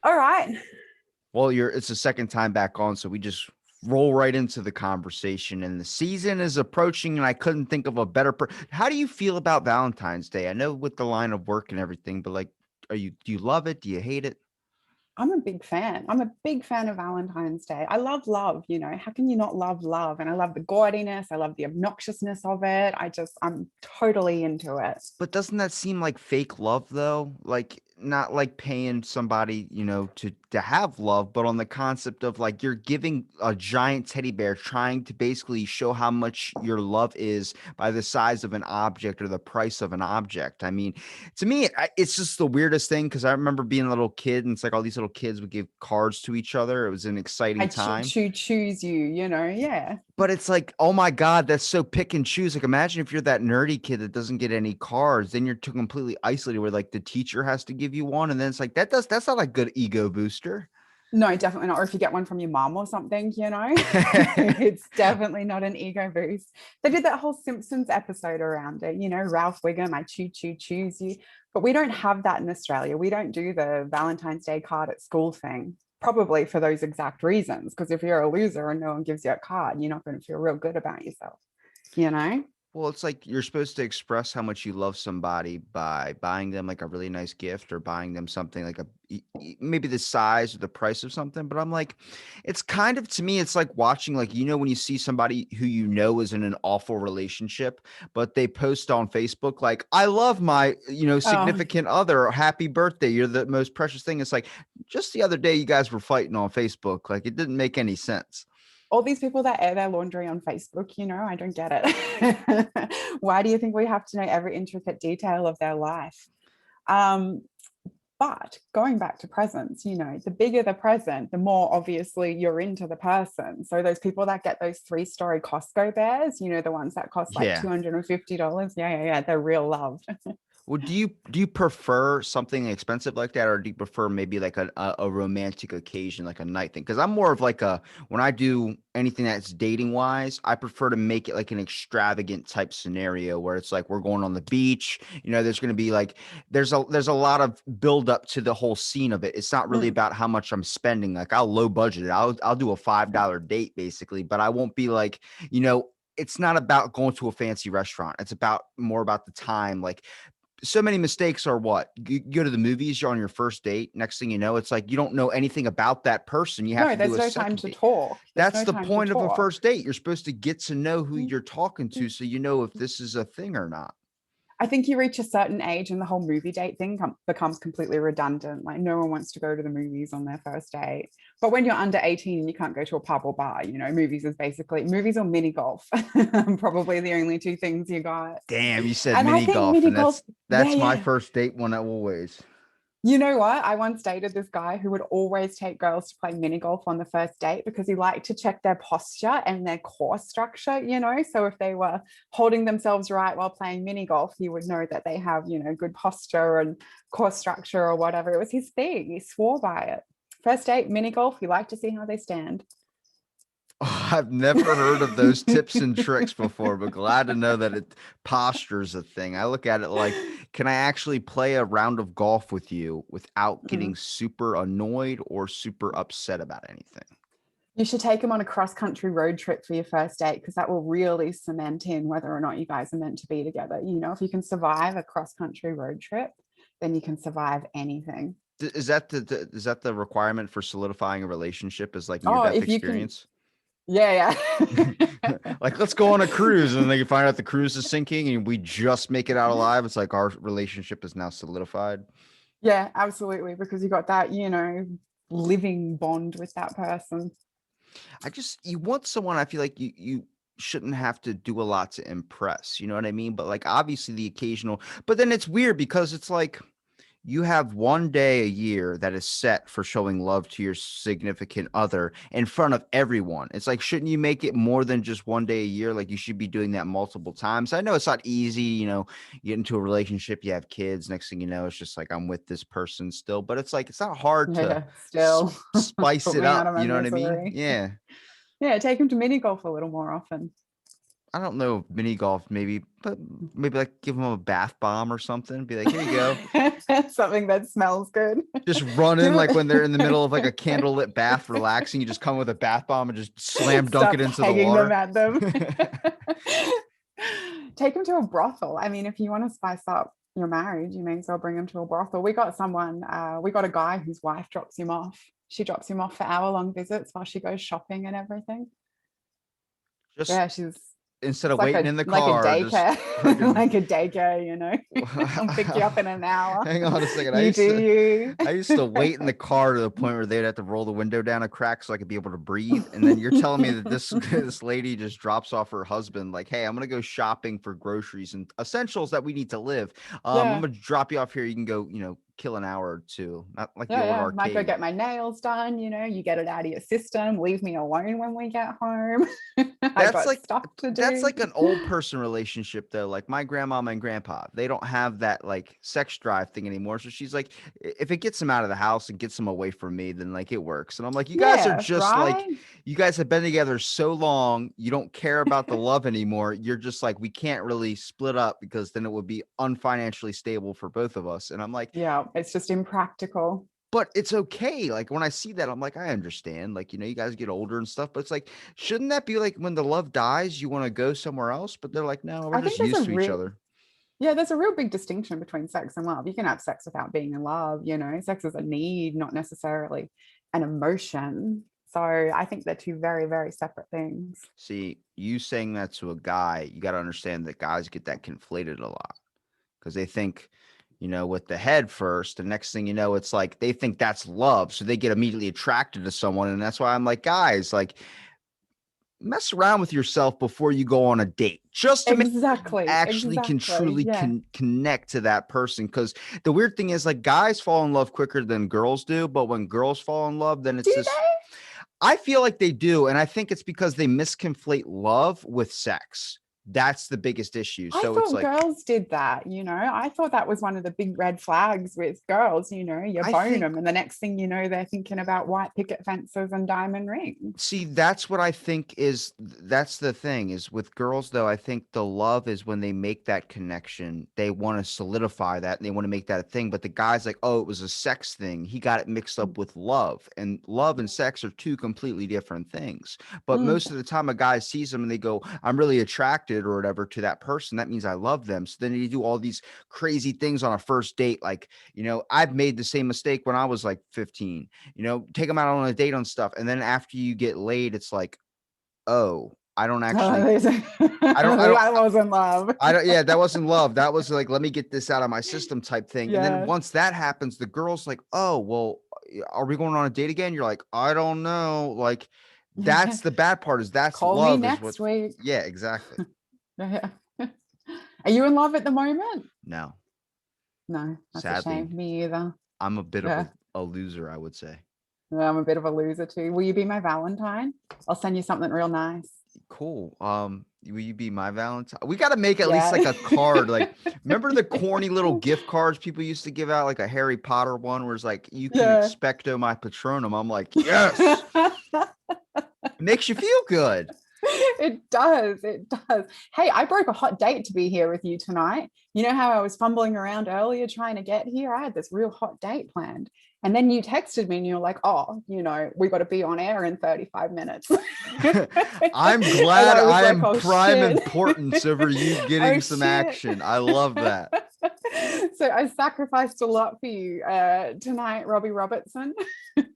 All right. Well, it's the second time back on, so we just roll right into the conversation. And the season is approaching, and I couldn't think of a better. How do you feel about Valentine's Day? I know with the line of work and everything, but like, do you love it? Do you hate it? I'm a big fan. I'm a big fan of Valentine's Day. I love love, How can you not love love? And I love the gaudiness. I love the obnoxiousness of it. I'm totally into it. But doesn't that seem like fake love though? Like not like paying somebody, to have love, but on the concept of like you're giving a giant teddy bear trying to basically show how much your love is by the size of an object or the price of an object. I mean, to me, it's just the weirdest thing because I remember being a little kid and it's like all these little kids would give cards to each other. It was an I exciting time. choose you, Yeah. But it's like, oh my God, that's so pick and choose. Like, imagine if you're that nerdy kid that doesn't get any cards, then you're too completely isolated where like the teacher has to give you one. And then it's like, that's not a good ego booster. No, definitely not. Or if you get one from your mom or something, it's definitely not an ego boost. They did that whole Simpsons episode around it, Ralph Wiggum, I choose you. But we don't have that in Australia. We don't do the Valentine's Day card at school thing, probably for those exact reasons. Because if you're a loser and no one gives you a card, you're not going to feel real good about yourself, you know? Well, it's like you're supposed to express how much you love somebody by buying them like a really nice gift or buying them something like maybe the size or the price of something. But I'm like, it's kind of to me, it's like watching, like, when you see somebody who is in an awful relationship, but they post on Facebook, like, I love my, Oh, significant other, happy birthday. You're the most precious thing. It's like just the other day, you guys were fighting on Facebook. Like it didn't make any sense. all these people that air their laundry on Facebook, I don't get it. Why do you think we have to know every intricate detail of their life? Um, but going back to presents, the bigger the present, the more obviously you're into the person. So those people that get those 3-story Costco bears, the ones that cost like Yeah. $250. Yeah, they're real love. Well, do you prefer something expensive like that, or do you prefer maybe like a romantic occasion, like a night thing? Because I'm more of like when I do anything that's dating wise, I prefer to make it like an extravagant type scenario where it's like we're going on the beach. There's going to be like there's a lot of build up to the whole scene of it. It's not really Mm. about how much I'm spending. Like I'll low budget it. I'll do a $5 date basically, but I won't be like it's not about going to a fancy restaurant. It's about more about the time. Like so many mistakes are what you go to the movies, you're on your first date. Next thing you know, it's like you don't know anything about that person. You have No, to do there's a no time second to date. talk. There's That's no the time to point of a talk. first date. You're supposed to get to know who Mm. you're talking to so you know if this is a thing or not. I think you reach a certain age and the whole movie date thing becomes completely redundant. Like no one wants to go to the movies on their first date. But when you're under 18 and you can't go to a pub or bar, movies or mini golf. Probably the only two things you got. Damn, you said And I mini think golf, mini and golf, yeah, that's my yeah. first date one always. You know what? I once dated this guy who would always take girls to play mini golf on the first date because he liked to check their posture and their core structure. So if they were holding themselves right while playing mini golf, he would know that they have, good posture and core structure or whatever. It was his thing. He swore by it. First date, mini golf, he liked to see how they stand. I've never heard of those tips and tricks before, but glad to know that posture's a thing. I look at it like, can I actually play a round of golf with you without getting super annoyed or super upset about anything? You should take him on a cross country road trip for your first date because that will really cement in whether or not you guys are meant to be together. If you can survive a cross country road trip, then you can survive anything. Is that the requirement for solidifying a relationship is like near Oh, death if you can, experience? yeah, yeah. Like, let's go on a cruise, and then you find out the cruise is sinking, and we just make it out alive. It's like our relationship is now solidified. Yeah, absolutely. Because you got that, living bond with that person. You want someone. I feel like you shouldn't have to do a lot to impress. You know what I mean? But like, obviously, the occasional. But then it's weird because it's like you have one day a year that is set for showing love to your significant other in front of everyone. It's like, shouldn't you make it more than just one day a year? Like, you should be doing that multiple times. I know it's not easy, you get into a relationship, you have kids. Next thing you know, it's just like, I'm with this person still. But it's like, it's not hard to Yeah, still spice put it me out up. of my You know what I mean? misery. Yeah. Yeah, take him to mini golf a little more often. I don't know, mini golf maybe, but maybe like give them a bath bomb or something. Be like, here you go. Something that smells good. Just run Give in like when they're in the middle of like a them candlelit bath, relaxing. You just come with a bath bomb and just slam dunk start it into the pegging them water. at them. Take them to a brothel. I mean, if you want to spice up your marriage, you may as well bring them to a brothel. We got someone, we got a guy whose wife drops him off. She drops him off for hour-long visits while she goes shopping and everything. Just Yeah, she's instead it's of waiting in the car, just daycare, fucking. like a daycare, I'll pick you up in an hour. Hang on a second. You do you. I used to wait in the car to the point where they'd have to roll the window down a crack so I could be able to breathe. And then you're telling me that this lady just drops off her husband, like, hey, I'm gonna go shopping for groceries and essentials that we need to live. I'm Yeah. gonna drop you off here. You can go, kill an hour or two. Not like the Yeah, old yeah. Might go arcade. get my nails done, you get it out of your system, leave me alone when we get home. I That's got like stuff to that's do. like an old person relationship though. Like my grandmama and grandpa, they don't have that like sex drive thing anymore. So she's like, if it gets them out of the house and gets them away from me, then like it works. And I'm like, you guys are Yeah, just like, right? you guys have been together so long, you don't care about the love anymore. You're just like, we can't really split up because then it would be unfinancially stable for both of us. And I'm like, Yeah, it's just impractical. but it's okay. Like when I see that, I'm like, I understand. Like, you guys get older and stuff, but it's like, shouldn't that be like when the love dies, you want to go somewhere else? But they're like, no, we're I just think there's used a to each real other. Yeah, there's a real big distinction between sex and love. You can have sex without being in love, Sex is a need, not necessarily an emotion. So I think they're two very, very separate things. See, you saying that to a guy, you got to understand that guys get that conflated a lot because they think, with the head first. The next thing you know, it's like they think that's love. So they get immediately attracted to someone. And that's why I'm like, guys, like, mess around with yourself before you go on a date just to make sure you Exactly, actually can exactly. truly Yeah. connect to that person. Because the weird thing is like guys fall in love quicker than girls do, but when girls fall in love, then Do it's this. they? I feel like they do, and I think it's because they misconflate love with sex. That's the biggest issue. I So it's thought like girls did that. I thought that was one of the big red flags with girls, you I bone think them, and the next thing you know, they're thinking about white picket fences and diamond rings. See, that's what I think that's the thing is with girls though, I think the love is when they make that connection. They want to solidify that and they want to make that a thing. But the guy's like, oh, it was a sex thing. He got it mixed up with love. And love and sex are two completely different things. But Mm. most of the time a guy sees them and they go, I'm really attracted or whatever to that person. That means I love them. So then you do all these crazy things on a first date. Like, I've made the same mistake when I was like 15, take them out on a date on stuff. And then after you get laid, it's like, oh, I don't actually, I don't, I was in love. yeah, that wasn't love. That was like, let me get this out of my system type thing. And then Yeah. once that happens, the girl's like, oh, well, are we going on a date again? You're like, I don't know. Like, that's the bad part is that's Call me love is what, next week. yeah, exactly. Yeah. Are you in love at the moment? No, No, that's a sadly, shame. Me either. I'm a bit of Yeah. a loser, I would say. I'm a bit of a loser too. Will you be my Valentine? I'll send you something real nice. Cool. Will you be my Valentine? We got to make at least Yeah. like a card. Like, remember the corny little gift cards people used to give out, like a Harry Potter one, where it's like, you can Yeah. expecto my patronum. I'm like, yes. It makes you feel good. It does. It does. Hey, I broke a hot date to be here with you tonight. You know how I was fumbling around earlier trying to get here? I had this real hot date planned. And then you texted me and you're like, oh, we got to be on air in 35 minutes. I'm glad I like, am oh, prime shit. importance over you getting Oh, some shit. action. I love that. So I sacrificed a lot for you tonight, Robbie Robertson.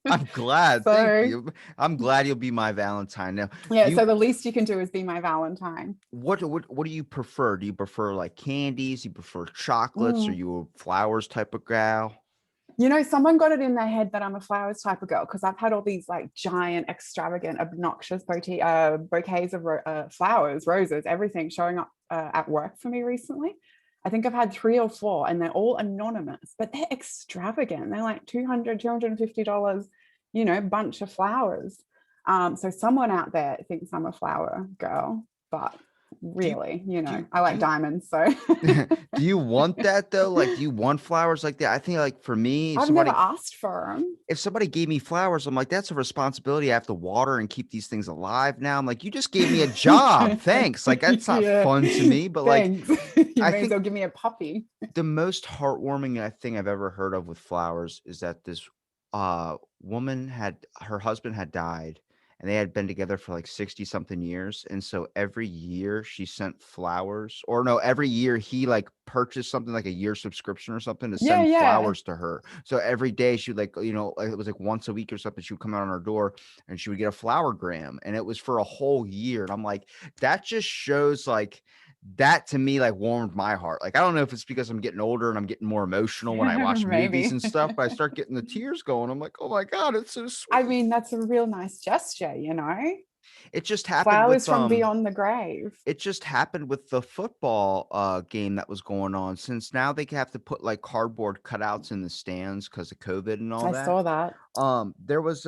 I'm glad. So, Thank you. I'm glad you'll be my Valentine. Now, yeah, so the least you can do is be my Valentine. what do you prefer? Do you prefer like candies? Do you prefer chocolates? Are Mm. you a flowers type of gal? Someone got it in their head that I'm a flowers type of girl because I've had all these like giant, extravagant, obnoxious bouquets of flowers, roses, everything showing up at work for me recently. I think I've had 3 or 4 and they're all anonymous, but they're extravagant. They're like $200, $250, bunch of flowers. So someone out there thinks I'm a flower girl, but Do you really, I do like you diamonds, so do you want that though? Like, do you want flowers like that? I think like for me, I've never asked for them. if somebody gave me flowers, I'm like, that's a responsibility. I have to water and keep these things alive now. I'm like, you just gave me a job. Thanks. Like, that's not Yeah, fun to me. But like, thanks. You I may as think well give me a puppy. the most heartwarming thing I've ever heard of with flowers is that this woman had her husband had died and they had been together for like 60 something years. And so every year she sent flowers, or no, every year he like purchased something like a year subscription or something to Yeah, send yeah. flowers to her. So every day she would like, like, it was like once a week or something, she would come out on her door and she would get a flower gram, and it was for a whole year. And I'm like, that just shows like, that to me like warmed my heart. Like, I don't know if it's because I'm getting older and I'm getting more emotional when I watch movies Maybe. and stuff, but I start getting the tears going. I'm like, oh my God, it's so I sweet. mean, that's a real nice gesture, It just happened Flowers with from beyond the grave. it just happened with the football game that was going on, since now they have to put like cardboard cutouts in the stands because of COVID and all I that. saw that. There was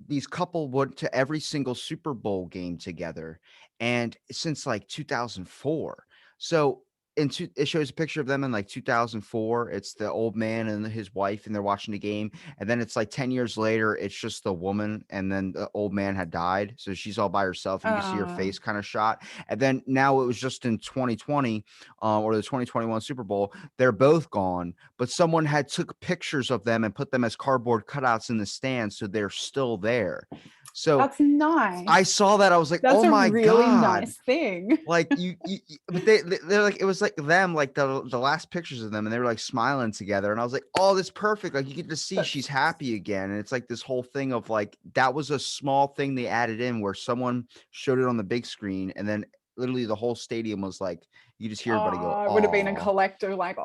these couple went to every single Super Bowl game together, and since like 2004. So it shows a picture of them in like 2004. It's the old man and his wife, and they're watching the game. And then it's like 10 years later, it's just the woman, and then the old man had died. So she's all by herself. You can see her Uh, face kind of shot. And then now it was just in 2020, or the 2021 Super Bowl, they're both gone, but someone had took pictures of them and put them as cardboard cutouts in the stands, so they're still there. So that's I nice. saw that, I was like, That's oh a my really God. nice thing. Like but they're like, it was like them, like the last pictures of them, and they were like smiling together, and I was like, oh, that's perfect. Like, you get to see she's That's happy again, and it's like this whole thing of like, that was a small thing they added in where someone showed it on the big screen, and then literally the whole stadium was like, you just hear everybody go, it would have been a oh. collective like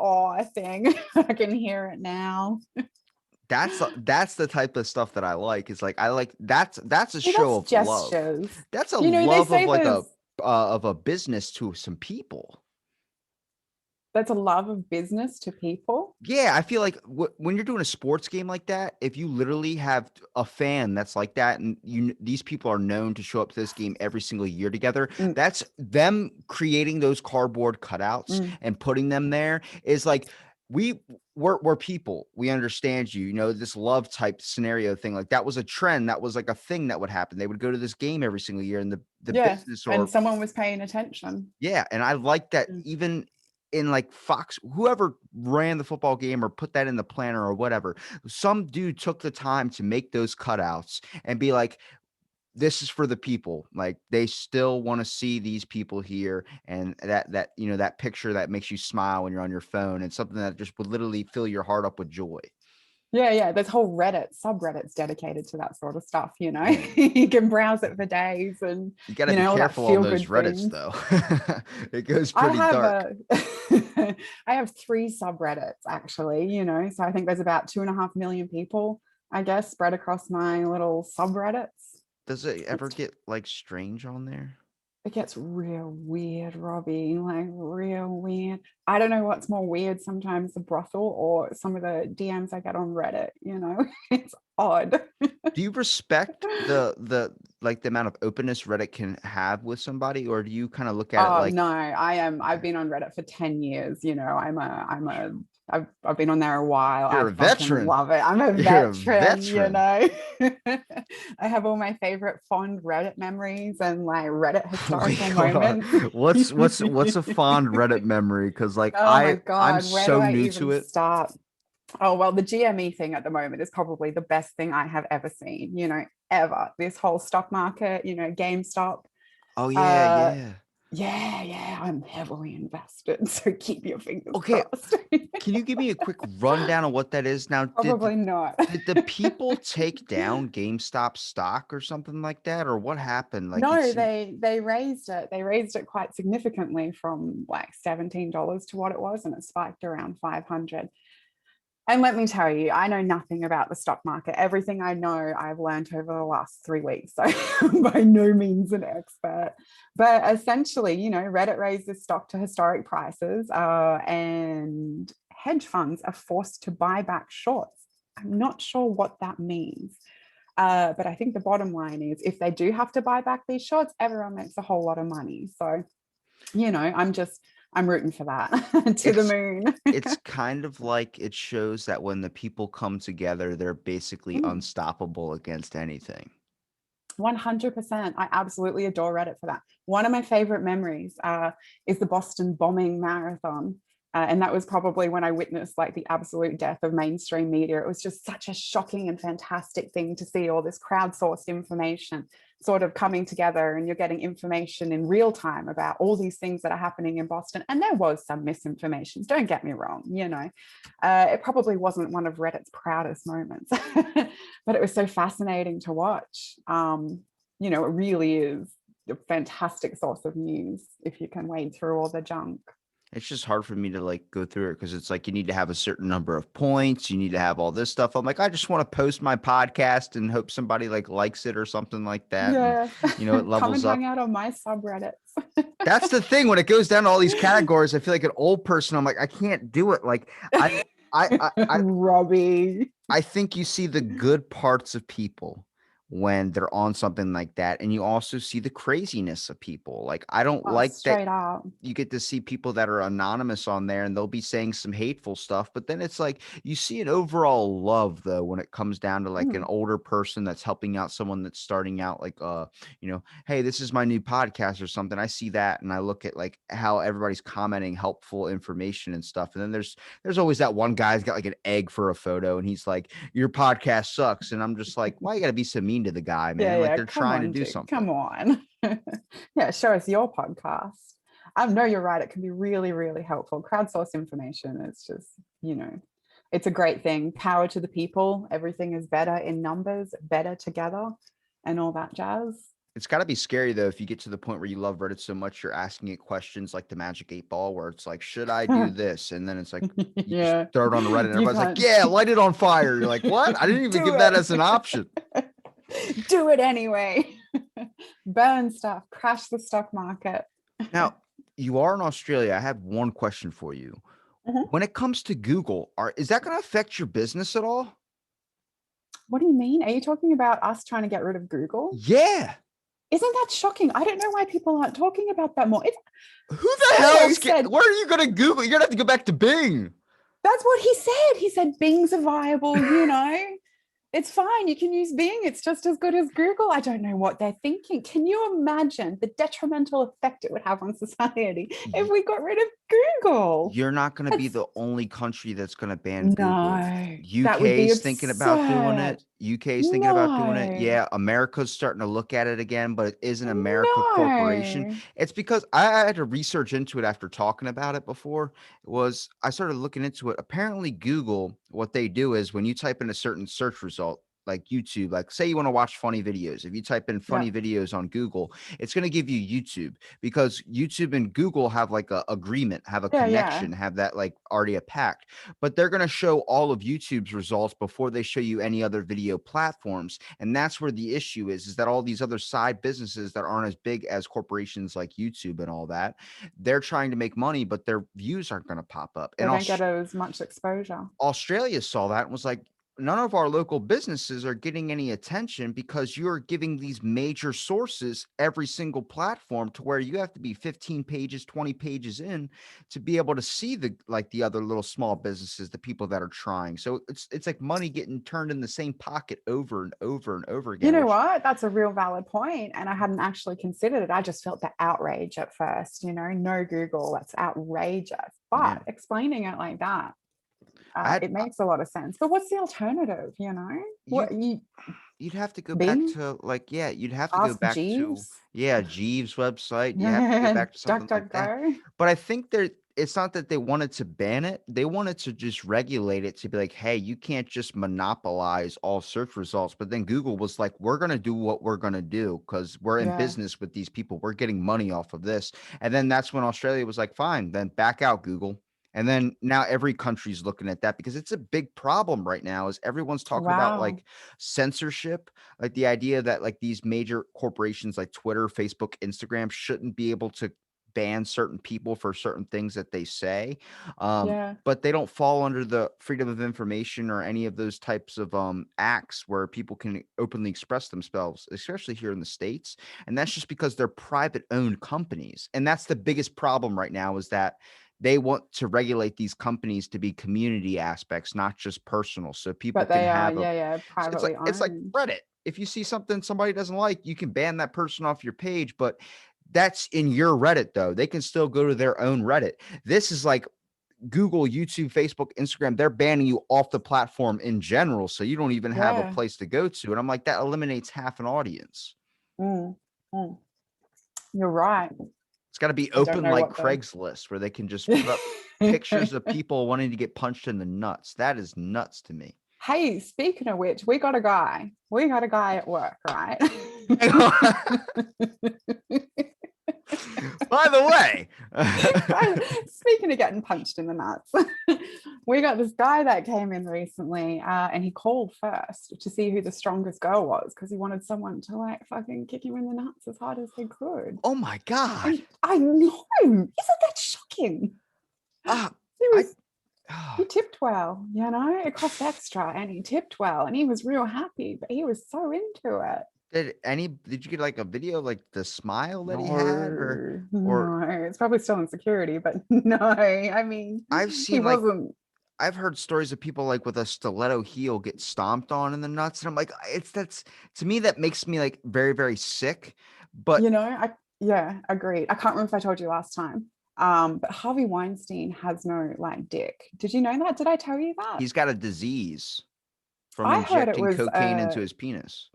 thing. I can hear it now. That's the type of stuff that I like. Is like, I like, that's a See, show that's of love. gestures. That's a They love of say like there's of a business to some people. that's a love of business to people. Yeah, I feel like when you're doing a sports game like that, if you literally have a fan that's like that, and these people are known to show up to this game every single year together, Mm, that's them creating those cardboard cutouts mm. and putting them there is like, we're people. We understand you. You know, this love type scenario thing. Like, that was a trend. That was like a thing that would happen. They would go to this game every single year, and the Yeah, business, and or someone was paying attention. yeah, and I like that. Mm. Even in like Fox, whoever ran the football game or put that in the planner or whatever, some dude took the time to make those cutouts and be like, this is for the people. Like, they still want to see these people here, and that picture that makes you smile when you're on your phone, and something that just would literally fill your heart up with joy. Yeah, yeah. There's whole Reddit subreddits dedicated to that sort of stuff. Man, You can browse it for days, and you got to be all that careful on feel those good Reddits things. though. It goes I pretty have dark. a I have 3 subreddits actually, so I think there's about 2.5 million people, I guess, spread across my little subreddits. Does it ever It's get like strange on there? it gets real weird, Robbie, like real weird. I don't know what's more weird sometimes, the brothel or some of the DMs I get on Reddit. It's odd. Do you respect the like the amount of openness Reddit can have with somebody, or do you kind of look at it Oh like, no, I've been on Reddit for 10 years. I've been on there a while. you're I a fucking veteran? love it. I'm a You're a veteran. veteran. I have all my favorite fond Reddit memories and like Reddit Wait, historical hold on. moments. What's a fond Reddit memory? Because like Oh my I'm God, where do so I new to even it. start? Oh, well, the GME thing at the moment is probably the best thing I have ever seen, ever. This whole stock market, GameStop. Oh yeah, Uh, yeah. yeah, yeah, I'm heavily invested. So keep your fingers Okay, crossed. can you give me a quick rundown of what that is? Now, Probably not. did the people take down GameStop stock or something like that, or what happened? Like, No, they raised it. They raised it quite significantly from like $17 to what it was, and it spiked around 500. And let me tell you, I know nothing about the stock market. Everything I know, I've learned over the last 3 weeks. So I'm by no means an expert. But essentially, Reddit raises stock to historic prices, and hedge funds are forced to buy back shorts. I'm not sure what that means. But I think the bottom line is if they do have to buy back these shorts, everyone makes a whole lot of money. So I'm rooting for that to the It's moon. it's kind of like it shows that when the people come together, they're basically Mm. unstoppable against anything. 100%. I absolutely adore Reddit for that. One of my favorite memories is the Boston bombing marathon. And that was probably when I witnessed like the absolute death of mainstream media. It was just such a shocking and fantastic thing to see all this crowdsourced information sort of coming together, and you're getting information in real time about all these things that are happening in Boston. And there was some misinformation, don't get me wrong, it probably wasn't one of Reddit's proudest moments, but it was so fascinating to watch. It really is a fantastic source of news if you can wade through all the junk. It's just hard for me to like go through it because it's like you need to have a certain number of points. You need to have all this stuff. I'm like, I just want to post my podcast and hope somebody like likes it or something like that. And Yeah. it Come and levels hang up. out on my subreddits. That's the thing. When it goes down to all these categories, I feel like an old person. I'm like, I can't do it. Like I, I, I, Robbie. I think you see the good parts of people when they're on something like that. And you also see the craziness of people. Like, I don't Oh, like that straight up. you get to see people that are anonymous on there and they'll be saying some hateful stuff. But then it's like you see an overall love though when it comes down to like an Mm. older person that's helping out someone that's starting out, like hey, this is my new podcast or something. I see that and I look at like how everybody's commenting helpful information and stuff. And then there's always that one guy's got like an egg for a photo and he's like, your podcast sucks. And I'm just like, why you gotta be so mean to the guy, man? Like Yeah. they're Come trying to on, do dude. something. Come on. Yeah, show us your podcast. No, you're right. It can be really, really helpful. Crowdsource information is just, it's a great thing. Power to the people. Everything is better in numbers, better together, and all that jazz. It's gotta be scary though if you get to the point where you love Reddit so much you're asking it questions like the Magic 8 Ball, where it's like, "Should I do this?" And then it's like you just Yeah. throw it on Reddit and You everybody's like, can't "Yeah, light it on fire." You're like, "What? I didn't even do give that as an it. option." Do it anyway. Burn stuff, crash the stock market. Now, you are in Australia. I have one question for you. Mhm. When it comes to Google, is that gonna affect your business at all? What do you mean? Are you talking about us trying to get rid of Google? Yeah. Isn't that shocking? I don't know why people aren't talking about that more. Who the hell Servo is said where are you gonna Google? You're gonna have to go back to Bing. that's what he said. He said Bing's a viable. It's fine. You can use Bing. It's just as good as Google. I don't know what they're thinking. Can you imagine the detrimental effect it would have on society if we got rid of Google? You're not gonna be That's the only country that's gonna ban Google. no, that would be UK's thinking about doing absurd. it. UK's thinking about doing it. No, Yeah, America's starting to look at it again, but it isn't America Corporation. no. It's because I had to research into it after talking about it before. I started looking into it. Apparently, Google, what they do is when you type in a certain search result, like YouTube, like say you want to watch funny videos. If you type in Yeah, funny videos on Google, it's going to give you YouTube because YouTube and Google have like a agreement, have a yeah. connection, have that like already a pact, but they're going to show all of YouTube's results before they show you any other video platforms. And that's where the issue is that all these other side businesses that aren't as big as corporations like YouTube and all that, they're trying to make money, but their views aren't going to pop up. They And don't get as much exposure. Australia saw that and was like, none of our local businesses are getting any attention because you're giving these major sources every single platform to where you have to be 15 pages, 20 pages in to be able to see the other little small businesses, the people that are trying. So it's like money getting turned in the same pocket over and over and over You again, know which what? That's a real valid point, and I hadn't actually considered it. I just felt the outrage at first. No Google. That's outrageous. yeah. But explaining it like that, I had it makes a lot of sense. But what's the alternative? you What you You'd have to go back Bing? to like, yeah, you'd have to go Ask back to, Jeeves? yeah, Jeeves' website. You have to go Yeah, back to duck, something like duck, that. go. But I think it's not that they wanted to ban it. They wanted to just regulate it to be like, hey, you can't just monopolize all search results. But then Google was like, we're going to do what we're going to do because we're in Yeah. business with these people. We're getting money off of this. And then that's when Australia was like, fine, then back out, Google. And then now every country's looking at that because it's a big problem right now is everyone's talking about Wow. like censorship, like the idea that like these major corporations like Twitter, Facebook, Instagram shouldn't be able to ban certain people for certain things that they say. Yeah. But they don't fall under the freedom of information or any of those types of acts where people can openly express themselves, especially here in the States. And that's just because they're private owned companies. And that's the biggest problem right now, is that they want to regulate these companies to be community aspects, not just personal. So people But can they are, have a, yeah, yeah, privately it's like owned. Reddit. If you see something somebody doesn't like, you can ban that person off your page, but that's in your Reddit though. They can still go to their own Reddit. This is like Google, YouTube, Facebook, Instagram. They're banning you off the platform in general, so you don't even have a Yeah. place to go to. And I'm like, that eliminates half an audience. Mm, mm. You're right. It's got to be I don't open know like what the Craigslist, where they can just put up pictures of people wanting to get punched in the nuts. That is nuts to me. Hey, speaking of which, we got a guy. We got a guy at work, right? By the way, Speaking of getting punched in the nuts, we got this guy that came in recently, and he called first to see who the strongest girl was, because he wanted someone to like fucking kick him in the nuts as hard as they could. oh my God. And I know, isn't that shocking? Uh, He I, was he tipped well, you know, it cost extra and he tipped well and he was real happy, but he was so into it. did you get like a video, like the smile that he had, No, or no, it's probably still in security, but no, I mean, I've he seen like, wasn't, I've heard stories of people like with a stiletto heel get stomped on in the nuts. And I'm like, that's to me, that makes me like very, very sick. But you know, yeah, agreed. I can't remember if I told you last time. But Harvey Weinstein has no like dick. Did you know that? Did I tell you that? he's got a disease from I heard it injecting was cocaine into his penis.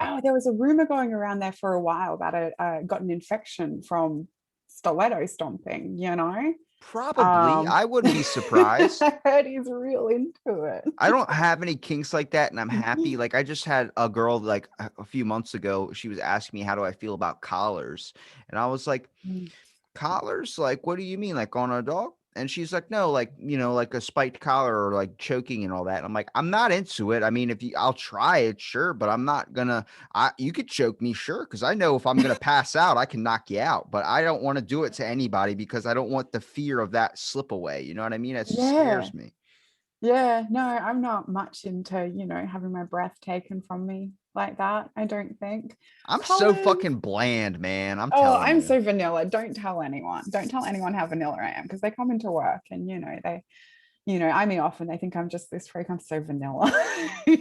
oh, there was a rumor going around there for a while that it got an infection from stiletto stomping, you know? Probably. I wouldn't be surprised. I heard he's real into it. I don't have any kinks like that, and I'm happy. Like, I just had a girl like a few months ago. She was asking me, how do I feel about collars? And I was like, collars? Like, what do you mean? Like on a dog? And she's like, no, like, like a spiked collar or like choking and all that. And I'm like, I'm not into it. I mean, I'll try it, sure, but I'm not gonna, you could choke me, sure. Cause I know if I'm gonna pass out, I can knock you out, but I don't want to do it to anybody because I don't want the fear of that slip away. You know what I mean? It just Yeah. scares me. Yeah. No, I'm not much into, you know, having my breath taken from me like that. I don't think. I'm so Colors. fucking bland, man. I'm Oh, telling I'm you. so vanilla. Don't tell anyone. Don't tell anyone how vanilla I am, because they come into work and, eye me off and they think I'm just this freak. I'm so vanilla.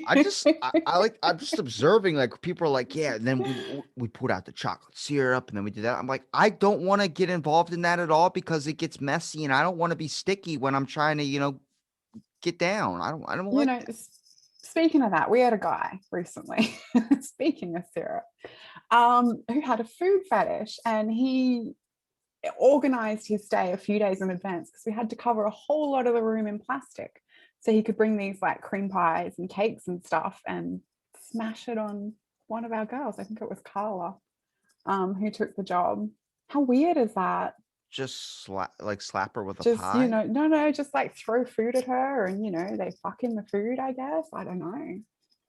I'm just observing, like people are like, yeah, and then we put out the chocolate syrup and then we do that. I'm like, I don't want to get involved in that at all because it gets messy and I don't want to be sticky when I'm trying to, get down. I don't you like know, that. speaking of that, we had a guy recently, speaking of syrup, who had a food fetish, and he organized his stay a few days in advance because we had to cover a whole lot of the room in plastic. So he could bring these like cream pies and cakes and stuff and smash it on one of our girls. I think it was Carla, who took the job. How weird is that? Just slap her with a Just, pie. no, just like throw food at her and, they fuck in the food, I guess. I don't know. I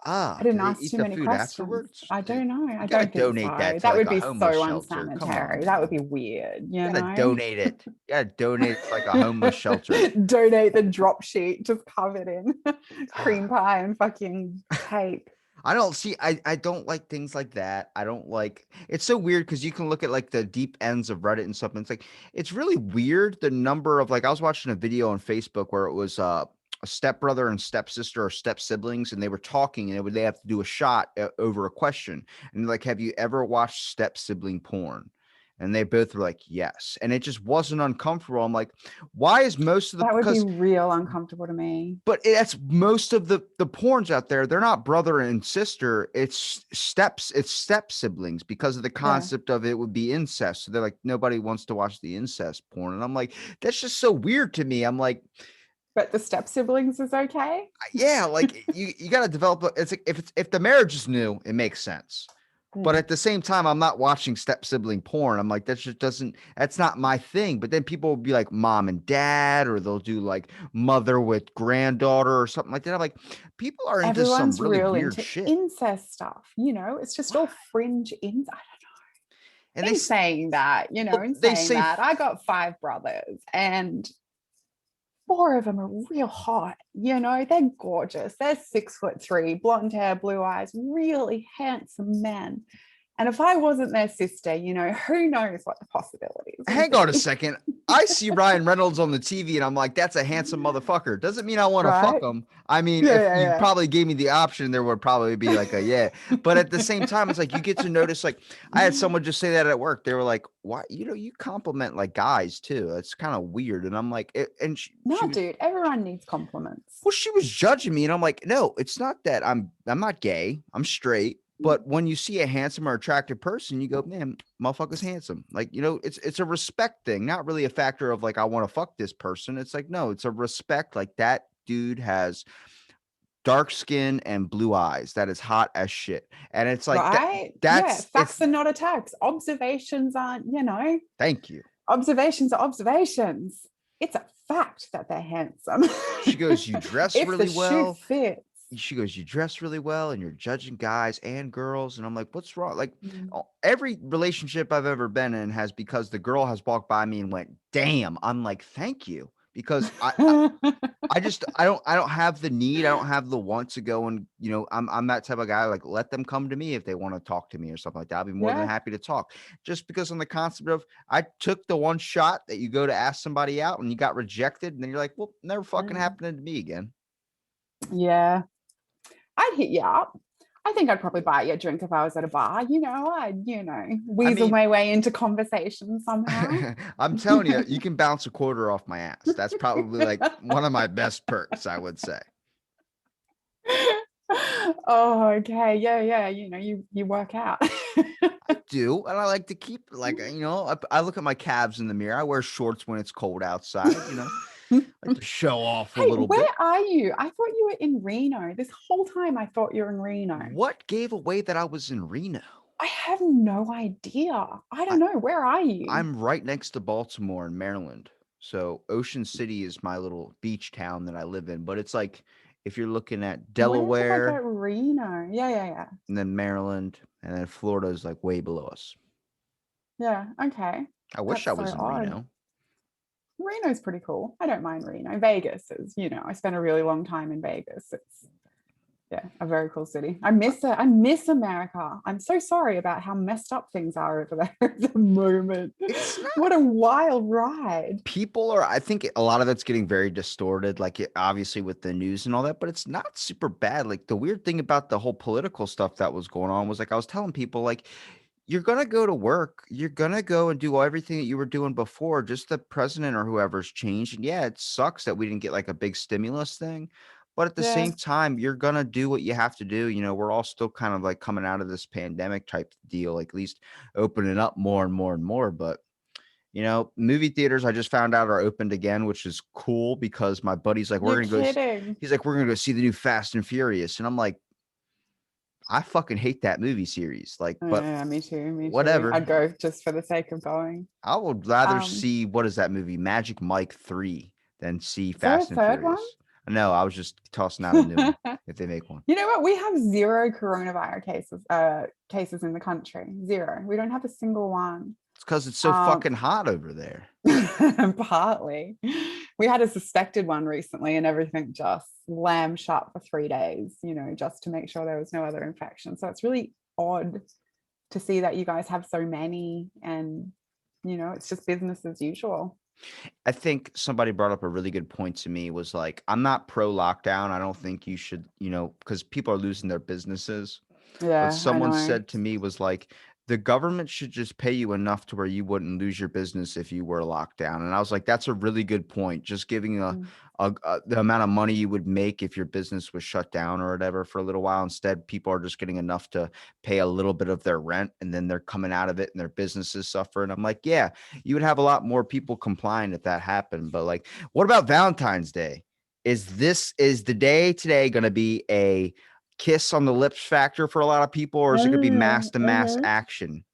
Ah, do didn't they ask eat too the many food questions. afterwards? I don't know. I You gotta don't think donate that so. to That like would a be homeless so shelter. Come on, unsanitary. That would man. be weird, You gotta donate it. You gotta donate it to like a homeless shelter. Donate the drop sheet just covered in cream pie and fucking cake. I don't see, I don't like things like that. I don't like, it's so weird because you can look at like the deep ends of Reddit and stuff. And it's like, it's really weird. The number of like, I was watching a video on Facebook where it was a stepbrother and stepsister or step siblings, and they were talking and they have to do a shot over a question. And like, have you ever watched step sibling porn? And they both were like, yes. And it just wasn't uncomfortable. I'm like, why is most of the, That would be because real uncomfortable to me. but that's most of the porns out there. They're not brother and sister. It's step siblings because of the Yeah. concept of it would be incest. So they're like, nobody wants to watch the incest porn. And I'm like, that's just so weird to me. I'm like, But the step siblings is okay. yeah, like you got to develop. It's like if the marriage is new, it makes sense. But Mm. at the same time, I'm not watching step sibling porn. I'm like, that just doesn't, that's not my thing. But then people will be like mom and dad, or they'll do like mother with granddaughter or something like that. I'm like, people are into some Everyone's really real weird into shit. incest stuff. It's just all fringe in. I don't know. And In saying that, well, in they saying say that, I got 5 brothers and 4 of them are real hot. They're gorgeous. They're 6'3", blonde hair, blue eyes, really handsome men. And if I wasn't their sister, who knows what the possibilities would hang on a be. second. I see Ryan Reynolds on the TV and I'm like, that's a handsome motherfucker. Doesn't mean I want to fuck Right? him. I mean, Yeah, if yeah, you yeah. probably gave me the option, there would probably be like a yeah. But at the same time, it's like you get to notice, like, I had someone just say that at work. They were like, why, you compliment like guys too. It's kind of weird. And I'm like, and she No, was, dude, everyone needs compliments. well, she was judging me. And I'm like, no, it's not that I'm not gay. I'm straight. But when you see a handsome or attractive person, you go, man, motherfucker's handsome. Like, it's a respect thing, not really a factor of like, I want to fuck this person. It's like, no, it's a respect. Like that dude has dark skin and blue eyes. That is hot as shit. And it's like that. Right? Yeah, It's facts are not attacks. Observations aren't, thank you. observations are observations. It's a fact that they're handsome. She goes, you dress If the really shoe well. fits. She goes, you dress really well and you're judging guys and girls. And I'm like, what's wrong? Like Mm. every relationship I've ever been in has, because the girl has walked by me and went, damn. I'm like, thank you. Because I don't have the need. I don't have the want to go and, I'm that type of guy. Like, let them come to me if they want to talk to me or something like that. I'll be more than Yeah. happy to talk. Just because on the concept of, I took the one shot that you go to ask somebody out and you got rejected. And then you're like, well, never fucking happening to me again. Yeah. I'd hit you up. I think I'd probably buy you a drink if I was at a bar. I'd, I weasel mean, my way into conversation somehow. I'm telling you, you can bounce a quarter off my ass. That's probably like one of my best perks, I would say. Oh, okay. Yeah, yeah. You work out. I do, and I like to keep like I look at my calves in the mirror. I wear shorts when it's cold outside. Like to show off a Hey, little where bit. are you? I thought you were in Reno. This whole time I thought you were in Reno. What gave away that I was in Reno? I have no idea. I I, don't know. Where are you? I'm right next to Baltimore in Maryland. So Ocean City is my little beach town that I live in. But it's like if you're looking at Where did I Delaware get Reno? Yeah, yeah, yeah. and then Maryland and then Florida is like way below us. Yeah, okay. I wish I That's so was in odd. Reno. Reno's pretty cool. I don't mind Reno. Vegas is, I spent a really long time in Vegas. It's a very cool city. I miss it. I miss America. I'm so sorry about how messed up things are over there at the moment. It's not. What a wild ride. People are, I think a lot of it's getting very distorted, like obviously with the news and all that, but it's not super bad. Like the weird thing about the whole political stuff that was going on was like I was telling people, like, you're gonna go to work, you're gonna go and do everything that you were doing before, just the president or whoever's changed. And yeah, it sucks that we didn't get like a big stimulus thing. But at the Yeah. same time, you're gonna do what you have to do. We're all still kind of like coming out of this pandemic type deal, like at least opening up more and more and more. But movie theaters I just found out are opened again, which is cool because my buddy's like, You're kidding. he's like, we're gonna go see the new Fast and Furious. And I'm like, I fucking hate that movie series. Like, but Yeah, me too. Me too. whatever. I'd go just for the sake of going. I would rather Um, see, what is that movie? Magic Mike 3 than see is there a Fast and third one? Furious. No, I was just tossing out a new one if they make one. You know what? We have zero coronavirus cases in the country. Zero. We don't have a single one. It's because it's so fucking hot over there. Partly. We had a suspected one recently and everything just slammed shut for 3 days, just to make sure there was no other infection. So it's really odd to see that you guys have so many and, it's just business as usual. I think somebody brought up a really good point to me was like, I'm not pro lockdown. I don't think you should, because people are losing their businesses. But Yeah, I someone know. said to me was like, the government should just pay you enough to where you wouldn't lose your business if you were locked down. And I was like, that's a really good point. Just giving the amount of money you would make if your business was shut down or whatever for a little while. Instead, people are just getting enough to pay a little bit of their rent and then they're coming out of it and their businesses suffer. And I'm like, yeah, you would have a lot more people complying if that happened. But like, what about Valentine's Day? Is the day today going to be a kiss on the lips factor for a lot of people, or is it going to be mass to mass action?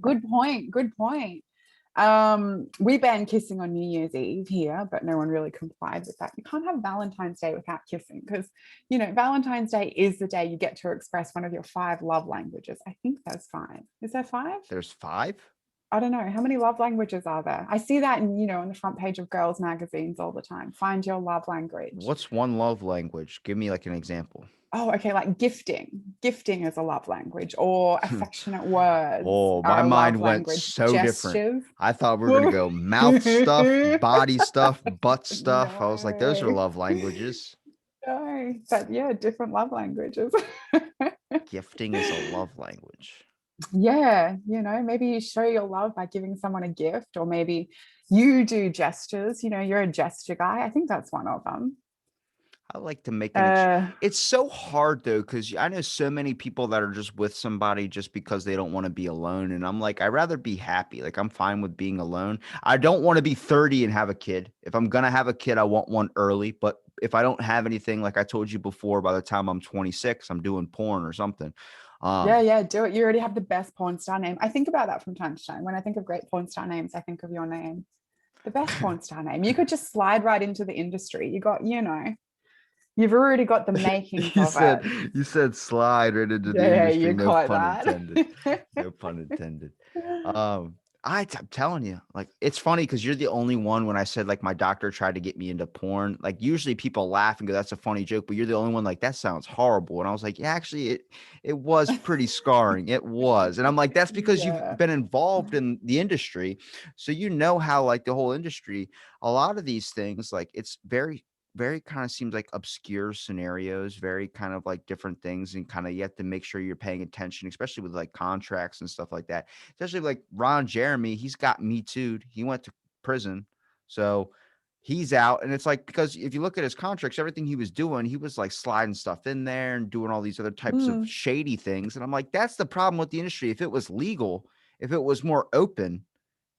Good point. Good point. We ban kissing on New Year's Eve here, but no one really complied with that. You can't have Valentine's Day without kissing because, Valentine's Day is the day you get to express one of your 5 love languages. I think there's 5. Is there 5? There's 5? I don't know. How many love languages are there? I see that on the front page of girls' magazines all the time. Find your love language. What's one love language? Give me like an example. Oh, okay, like gifting. Gifting is a love language, or affectionate words Oh, are my a mind love went language. so different. Gestures. I thought we were gonna go mouth stuff, body stuff, butt stuff. I was like, those are No, love languages. no, but yeah, different love languages. Gifting is a love language. Yeah, maybe you show your love by giving someone a gift, or maybe you do gestures. You're a gesture guy. I think that's one of them. I like to make Uh, it's so hard though, because I know so many people that are just with somebody just because they don't want to be alone. And I'm like, I'd rather be happy. Like, I'm fine with being alone. I don't want to be 30 and have a kid. If I'm gonna have a kid, I want one early. But if I don't have anything, like I told you before, by the time I'm 26, I'm doing porn or something. yeah, Um, yeah, do it. You already have the best porn star name. I think about that from time to time. When I think of great porn star names, I think of your name. The best porn star name. You could just slide right into the industry. You've already got the makings you of said it. you said slide right into the Yeah, industry. you No caught pun that. intended. No pun intended. Um, I'm telling you, like, it's funny because you're the only one. When I said like my doctor tried to get me into porn, like usually people laugh and go, "That's a funny joke," but you're the only one like that sounds horrible. And I was like, yeah, actually, it was pretty scarring. It was, and I'm like, that's because you've Yeah. been involved in the industry, so you know how like the whole industry, a lot of these things, like it's very kind of seems like obscure scenarios, very kind of like different things, and kind of you have to make sure you're paying attention, especially with like contracts and stuff like that. Especially like Ron Jeremy, he's got Me Too'd. He went to prison, so he's out. And it's like, because if you look at his contracts, everything he was doing, he was like sliding stuff in there and doing all these other types of Mm, shady things. And I'm like, that's the problem with the industry. If it was legal, if it was more open,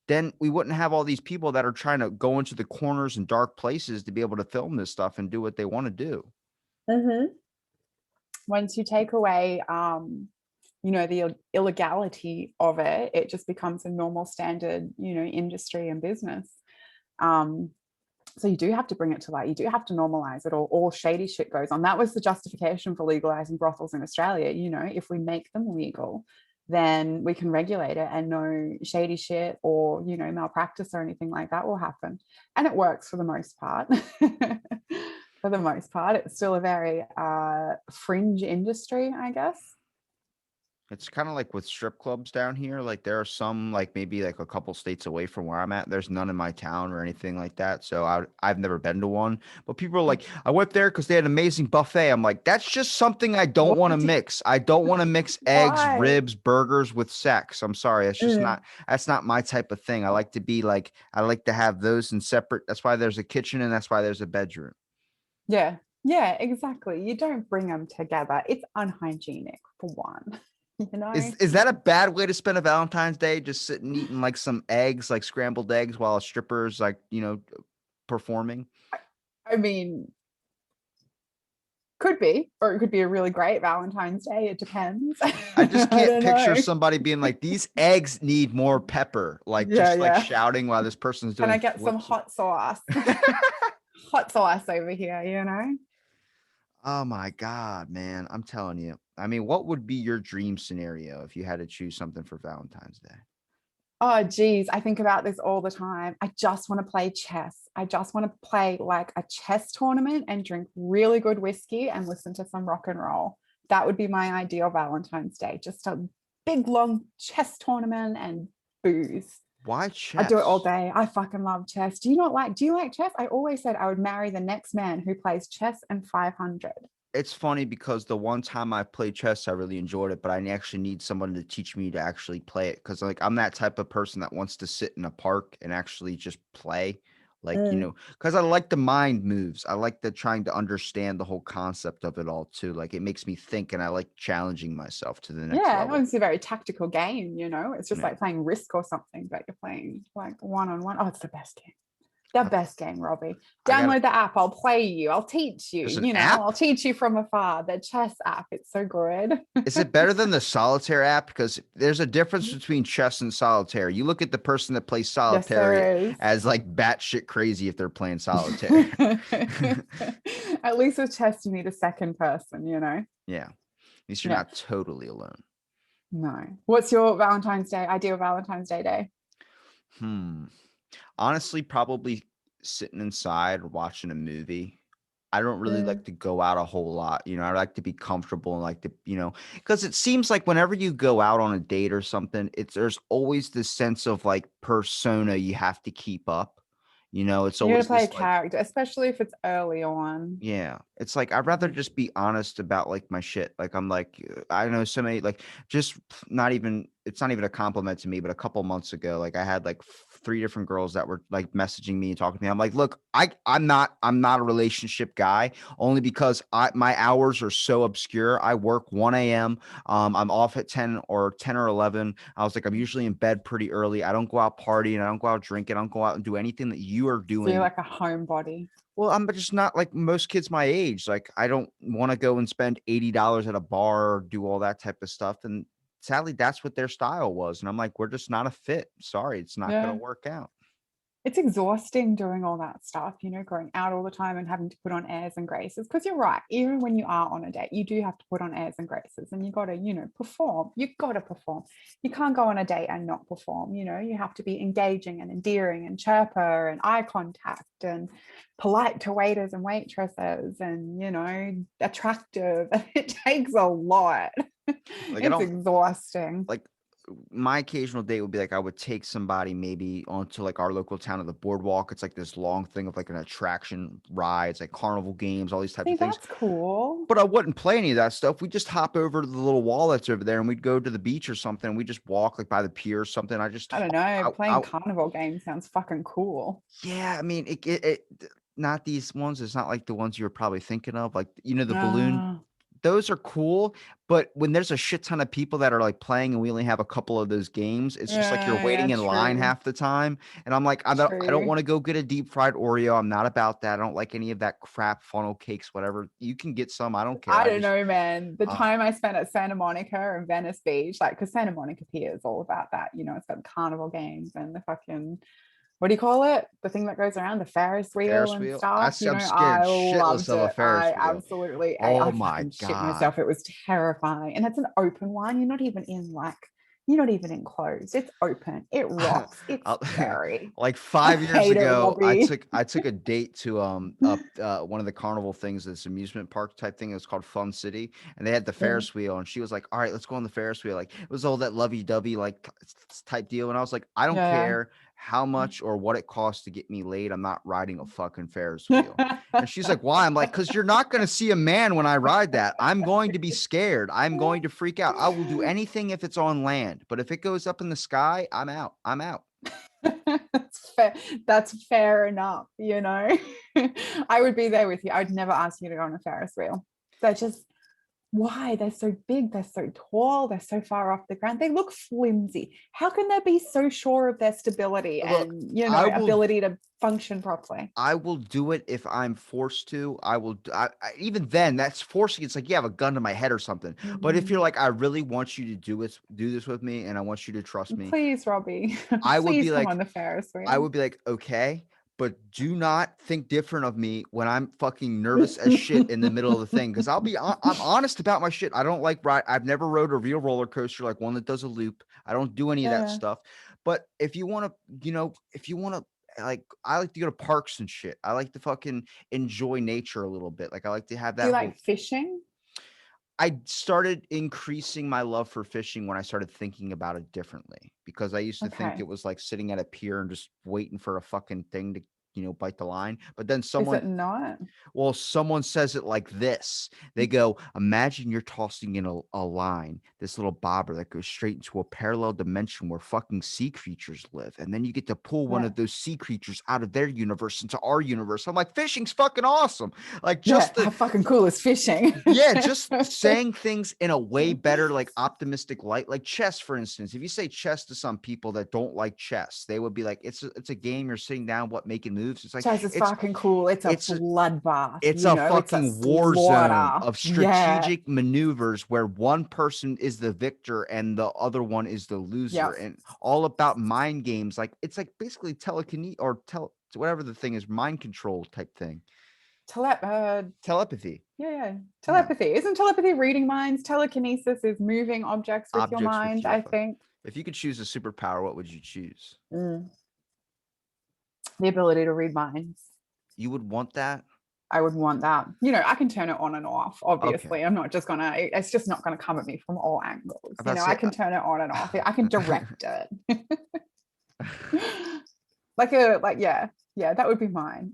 then we wouldn't have all these people that are trying to go into the corners and dark places to be able to film this stuff and do what they want to do. mhm. Once you take away, the illegality of it, it just becomes a normal standard, industry and business. Um, so you do have to bring it to light. You do have to normalize it, or all shady shit goes on. That was the justification for legalizing brothels in Australia. If we make them legal, then we can regulate it and no shady shit or, malpractice or anything like that will happen. And it works for the most part. For the most part, it's still a very fringe industry, I guess. It's kind of like with strip clubs down here. Like there are some, like maybe like a couple states away from where I'm at. There's none in my town or anything like that. So I've never been to one. But people are like, I went there because they had an amazing buffet. I'm like, that's just something I don't want to What? mix. I don't want to mix eggs, Why? ribs, burgers with sex. I'm sorry. Mm. That's not my type of thing. I like to have those in separate. That's why there's a kitchen and that's why there's a bedroom. Yeah. Yeah, exactly. You don't bring them together. It's unhygienic for one, you know? Is that a bad way to spend a Valentine's Day? Just sitting eating like some eggs, like scrambled eggs, while a stripper's like, performing? I mean, could be, or it could be a really great Valentine's Day. It depends. I just I can't don't picture know. somebody being like, these eggs need more pepper, like Yeah, just like yeah. shouting while this person's Can I doing get some flips. hot sauce? Hot sauce over here, you know? Oh my God, man. I'm telling you. I mean, what would be your dream scenario if you had to choose something for Valentine's Day? Oh, geez, I think about this all the time. I just want to play chess. I just want to play like a chess tournament and drink really good whiskey and listen to some rock and roll. That would be my ideal Valentine's Day. Just a big, long chess tournament and booze. Why I do it all chess? day. I fucking love chess. Do you like chess? I always said I would marry the next man who plays chess and 500. It's funny because the one time I played chess, I really enjoyed it, but I actually need someone to teach me to actually play it. Cause like I'm that type of person that wants to sit in a park and actually just play. Like, Mm. cause I like the mind moves. I like the trying to understand the whole concept of it all too. Like it makes me think and I like challenging myself to the next Yeah, level. it's a very tactical game. It's just Yeah. like playing Risk or something, but you're playing like one on one. Oh, it's the best game. The best game, Robbie. I got Download the app. I'll play you. I'll teach you. There's an You know, app. I'll teach you from afar. The chess app. It's so good. Is it better than the solitaire app? Because there's a difference between chess and solitaire. You look at the person that plays Yes, solitaire there is. as like batshit crazy if they're playing solitaire. At least with chess, you need a second person, you know? Yeah. At least you're Yeah. not totally alone. No. What's your Valentine's Day, ideal Valentine's Day day? Honestly, probably sitting inside or watching a movie. I don't really Yeah. like to go out a whole lot. I like to be comfortable and like to, because it seems like whenever you go out on a date or something, there's always this sense of like persona you have to keep up. It's You got to always play a this like, character, especially if it's early on. yeah, it's like I'd rather just be honest about like my shit. Like I'm like I know so many like just not even it's not even a compliment to me, but a couple months ago, like I had like three different girls that were like messaging me and talking to me. I'm like, look, I'm not a relationship guy only because my hours are so obscure. I work 1 a.m. I'm off at 10 or 11. I was like, I'm usually in bed pretty early. I don't go out partying. I don't go out drinking. I don't go out and do anything that you are So you're doing. like a homebody. Well, I'm just not like most kids my age. Like, I don't want to go and spend $80 at a bar or do all that type of stuff. And sadly, that's what their style was. And I'm like, we're just not a fit. Sorry, it's not going Yeah. to work out. It's exhausting doing all that stuff, you know, going out all the time and having to put on airs and graces. Because you're right, even when you are on a date, you do have to put on airs and graces and you got to, you know, perform. You got to perform. You can't go on a date and not perform. You know, you have to be engaging and endearing and chirper and eye contact and polite to waiters and waitresses and, you know, attractive. It takes a lot. Like, I It's don't exhausting. like my occasional date would be like I would take somebody maybe onto like our local town of the boardwalk. It's like this long thing of like an attraction rides, like carnival games, all these types See, of things. that's cool. But I wouldn't play any of that stuff. We just hop over to the little wall that's over there and we'd go to the beach or something. We just walk like by the pier or something. I just I don't talk know. Playing out. carnival games sounds fucking cool. Yeah, I mean, not these ones. It's not like the ones you were probably thinking of, like the balloon. Ah, Those are cool, but when there's a shit ton of people that are like playing and we only have a couple of those games, it's just like you're yeah, waiting in line true, half the time. And I'm like, I don't true. want to go get a deep fried Oreo. I'm not about that. I don't like any of that crap funnel cakes, whatever. You can get some. I don't care. I I don't just know, man. The uh time I spent at Santa Monica and Venice Beach, like, because Santa Monica Pier is all about that. You know, it's got the carnival games and the fucking, what do you call it? The thing that goes around, the Ferris wheel Ferris and wheel. stuff. You know, I'm scared I shitless loved of a it. Ferris I wheel. absolutely, Oh I my fucking shit God. myself. It was terrifying. And it's an open one. You're not even enclosed. It's open. It rocks. It's I'll- scary. like I 5 years hate it, ago, I Robbie. took I took a date to up one of the carnival things, this amusement park type thing. It was called Fun City, and they had the Yeah. Ferris wheel, and she was like, "All right, let's go on the Ferris wheel." Like it was all that lovey dovey like type deal, and I was like, "I don't Yeah. care how much or what it costs to get me laid. I'm not riding a fucking Ferris wheel." And she's like, "Why?" I'm like, "Because you're not going to see a man when I ride that. I'm going to be scared. I'm going to freak out. I will do anything if it's on land, but if it goes up in the sky, I'm out. I'm out." That's fair. That's fair enough, you know. I would be there with you. I would never ask you to go on a Ferris wheel. They're just, why? They're so big, they're so tall, they're so far off the ground. They look flimsy. How can they be so sure of their stability Look, and, you know, I will ability to function properly? I will do it if I'm forced to. I will. Even then, that's forcing. It's like you have a gun to my head or something. But if you're Mhm. like, I really want you to do this with me, and I want you to trust me, Please, Robbie, I would please be come like, on the Ferris I wheel. would be like, okay, but do not think different of me when I'm fucking nervous as shit in the middle of the thing. Because I'm honest about my shit. I don't like ride. I've never rode a real roller coaster, like one that does a loop. I don't do any of that Yeah. stuff. But if you want to, if you want to. Like I like to go to parks and shit. I like to fucking enjoy nature a little bit. Like I like to have Do you that whole like fishing? I started increasing my love for fishing when I started thinking about it differently because I used to think Okay. it was like sitting at a pier and just waiting for a fucking thing to, bite the line. But then Is it not? someone says it like this. They go, imagine you're tossing in a line, this little bobber that goes straight into a parallel dimension where fucking sea creatures live. And then you get to pull one Yeah. of those sea creatures out of their universe into our universe. I'm like, fishing's fucking awesome. Like Yeah. just How fucking cool is fishing? yeah, just saying things in a way better, like optimistic light, like chess, for instance. If you say chess to some people that don't like chess, they would be like, it's a game. You're sitting down, making moves. It's like Chaz is fucking cool. It's a it's bloodbath. it's You a know, it's a fucking war zone slaughter. of Yeah. strategic maneuvers where one person is the victor and the other one is the loser, Yep. and all about mind games. Like it's like basically telekinesis or whatever the thing is, mind control type thing. Telepathy. Yeah. Yeah. Telepathy. Isn't telepathy reading minds? Telekinesis is moving objects with your Objects with mind, your I phone. think. If you could choose a superpower, what would you choose? Mm. The ability to read minds. You would want that? I would want that. You know, I can turn it on and off, Okay. obviously. I'm not just gonna, it's just not gonna come at me from all angles. I'm You about to know, I say, can turn it on and off. I can direct it. Yeah, that would be mine.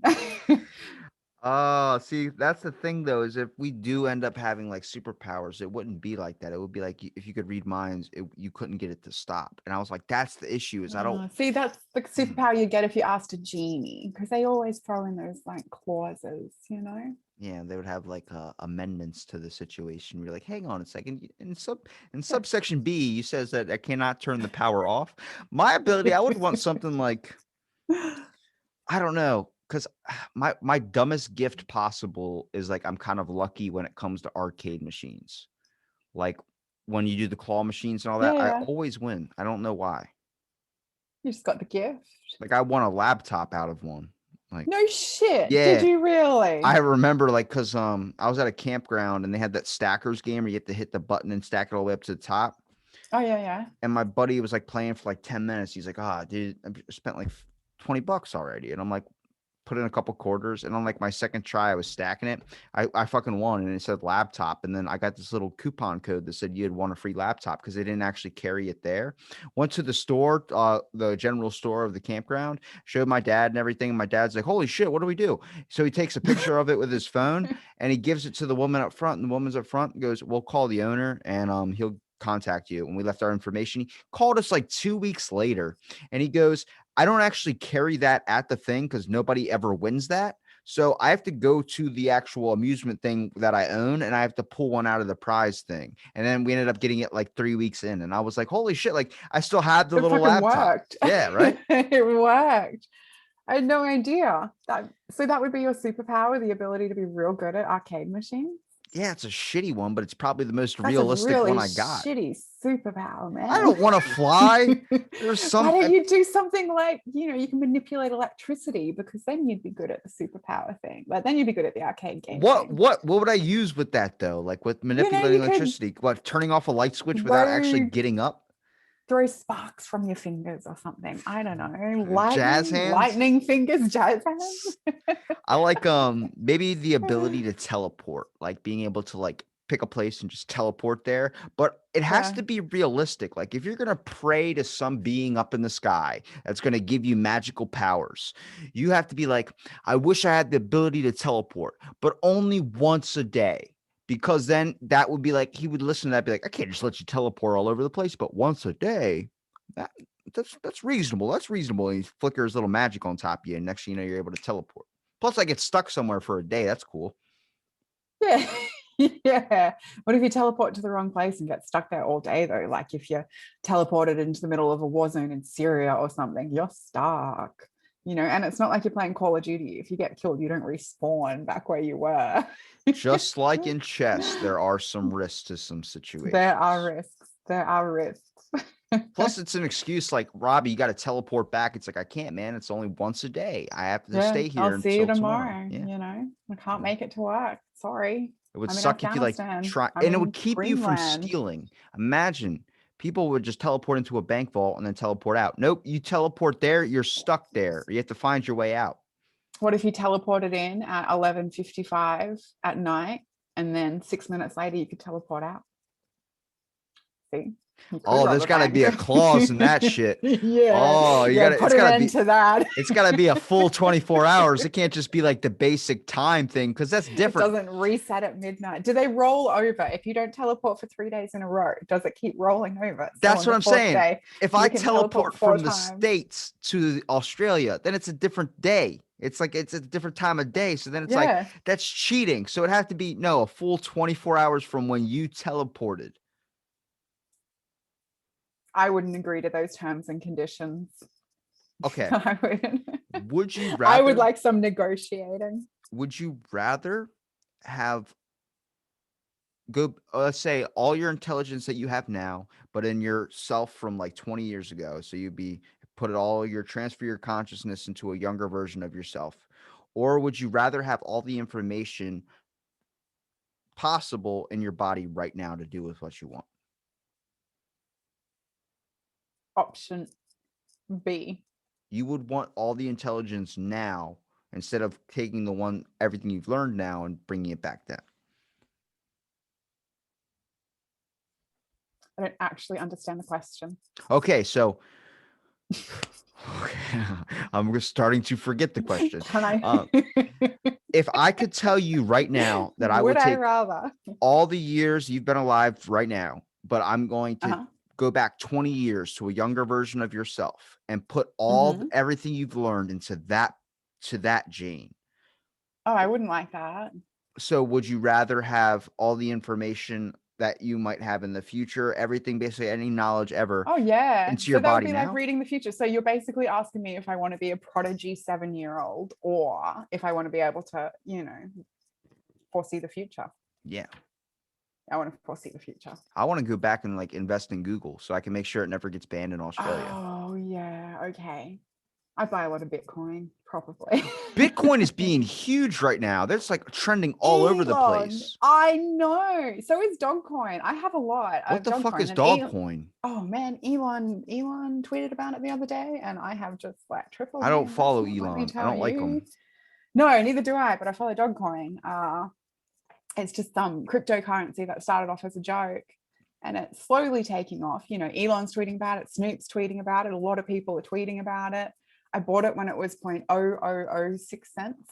oh, see, that's the thing though, is if we do end up having like superpowers, it wouldn't be like that. It would be like if you could read minds, you couldn't get it to stop. And I was like, that's the issue, is I don't. See, that's the superpower you get if you asked a genie, because they always throw in those like clauses, you know? Yeah, they would have like amendments to the situation. You're like, hang on a second. In subsection B, you says that I cannot turn the power off. My ability, I would want something like, I don't know, because my dumbest gift possible is like I'm kind of lucky when it comes to arcade machines. Like when you do the claw machines and all that, I Yeah, always win. I don't know why. you just got the gift. Like I won a laptop out of one. Like, No shit. Did yeah, you really? I remember like because I was at a campground and they had that stackers game where you have to hit the button and stack it all the way up to the top. Oh, yeah. And my buddy was like playing for like 10 minutes. He's like, "Ah, dude, I spent like $20 already." And I'm like, put in a couple quarters, and on like my second try, I was stacking it. I fucking won, and it said laptop, and then I got this little coupon code that said you had won a free laptop because they didn't actually carry it there. Went to the store, the general store of the campground, showed my dad and everything, and my dad's like, "Holy shit, what do we do?" So he takes a picture of it with his phone, and he gives it to the woman up front, and the woman's up front and goes, "We'll call the owner, and he'll contact you." And we left our information. He called us like 2 weeks later, and he goes, I don't actually carry that at the thing because nobody ever wins that. So I have to go to the actual amusement thing that I own, and I have to pull one out of the prize thing. And then we ended up getting it like 3 weeks in. And I was like, holy shit, like I still have the It little fucking laptop. worked. Yeah, right. It worked. I had no idea. So that would be your superpower, the ability to be real good at arcade machines? Yeah, it's a shitty one, but it's probably the most That's a realistic really one I got. shitty superpower, I man. don't want to fly. There's Why some. don't you do something like, you can manipulate electricity, because then you'd be good at the superpower thing. Like then you'd be good at the arcade game thing. What would I use with that though? Like with manipulating You could electricity? What, turning off a light switch without actually throw getting up? throw sparks from your fingers or something. I don't know. Jazz hands? Lightning fingers, jazz hands. I like maybe the ability to teleport, like being able to like pick a place and just teleport there, but it has Yeah. to be realistic. Like if you're going to pray to some being up in the sky that's going to give you magical powers, you have to be like, I wish I had the ability to teleport, but only once a day. Because then that would be like, he would listen to that, be like, I can't just let you teleport all over the place, but once a day, that that's reasonable. That's reasonable. And he flickers little magic on top of you, and next thing you know, you're able to teleport. Plus, I get stuck somewhere for a day. That's cool. Yeah. Yeah. What if you teleport to the wrong place and get stuck there all day though? Like if you're teleported into the middle of a war zone in Syria or something, you're stuck. And it's not like you're playing Call of Duty. If you get killed, you don't respawn back where you were. Just like in chess, there are some risks to some There are situations. risks. There are risks. Plus, it's an excuse like, Robbie, you got to teleport back. It's like, I can't, man. It's only once a day. I have to Yeah, stay here I'll see you until tomorrow. tomorrow. Yeah. I can't make it to work. Sorry. It would I'm in suck if you like Afghanistan. try, I'm and it would in keep you from Greenland. stealing. Imagine people would just teleport into a bank vault and then teleport out. Nope, you teleport there, you're stuck there. You have to find your way out. What if you teleported in at 11:55 at night, and then 6 minutes later you could teleport out? See? You could Oh, rob there's a got to bank. be a clause in that shit. Yeah. Oh, Yeah, it's put an got to end be, to that. it's got to be a full 24 hours. It can't just be like the basic time thing, because that's It different. doesn't reset at midnight. Do they roll over? If you don't teleport for 3 days in a row, does it keep rolling over? That's what I'm saying. Day, If you I can teleport four from the times. States to Australia, then it's a different day. It's like it's a different time of day. So then it's like, Yeah. that's cheating. So it has to be a full 24 hours from when you teleported. I wouldn't agree to those terms and conditions. Okay. I wouldn't. Would you I would rather like some negotiating. would you rather have go let's say all your intelligence that you have now, but in yourself from like 20 years ago. So you'd be put it all your transfer your consciousness into a younger version of yourself. Or would you rather have all the information possible in your body right now to do with what you want? Option B. You would want all the intelligence now instead of taking the one everything you've learned now and bringing it back then. I don't actually understand the question. Okay, so okay, I'm just starting to forget the question. Can I? If I could tell you right now that I Would would I take rather? all the years you've been alive right now, but I'm going to Uh-huh. go back 20 years to a younger version of yourself and put Mm-hmm. everything you've learned into that Jane. Oh, I wouldn't like that. So would you rather have all the information that you might have in the future, everything, basically any knowledge ever Oh, yeah. into So your that would body be like now? reading the future. So you're basically asking me if I want to be a prodigy 7-year-old or if I want to be able to, foresee the future. Yeah. I want to foresee the future. I want to go back and like invest in Google so I can make sure it never gets banned in Australia. Oh, yeah. Okay. I'd buy a lot of Bitcoin, probably. Bitcoin is being huge right now. That's like trending all over the Elon, place. I know. So is Dogcoin. I have a lot What of the fuck Dogcoin. is And Elon, Dogcoin? oh man, Elon tweeted about it the other day, and I have just like tripled I my don't follow investment. Let me Elon. I tell don't like you. him. No, neither do I. But I follow Dogcoin. It's just some cryptocurrency that started off as a joke, and it's slowly taking off. Elon's tweeting about it. Snoop's tweeting about it. A lot of people are tweeting about it. I bought it when it was 0.0006 cents,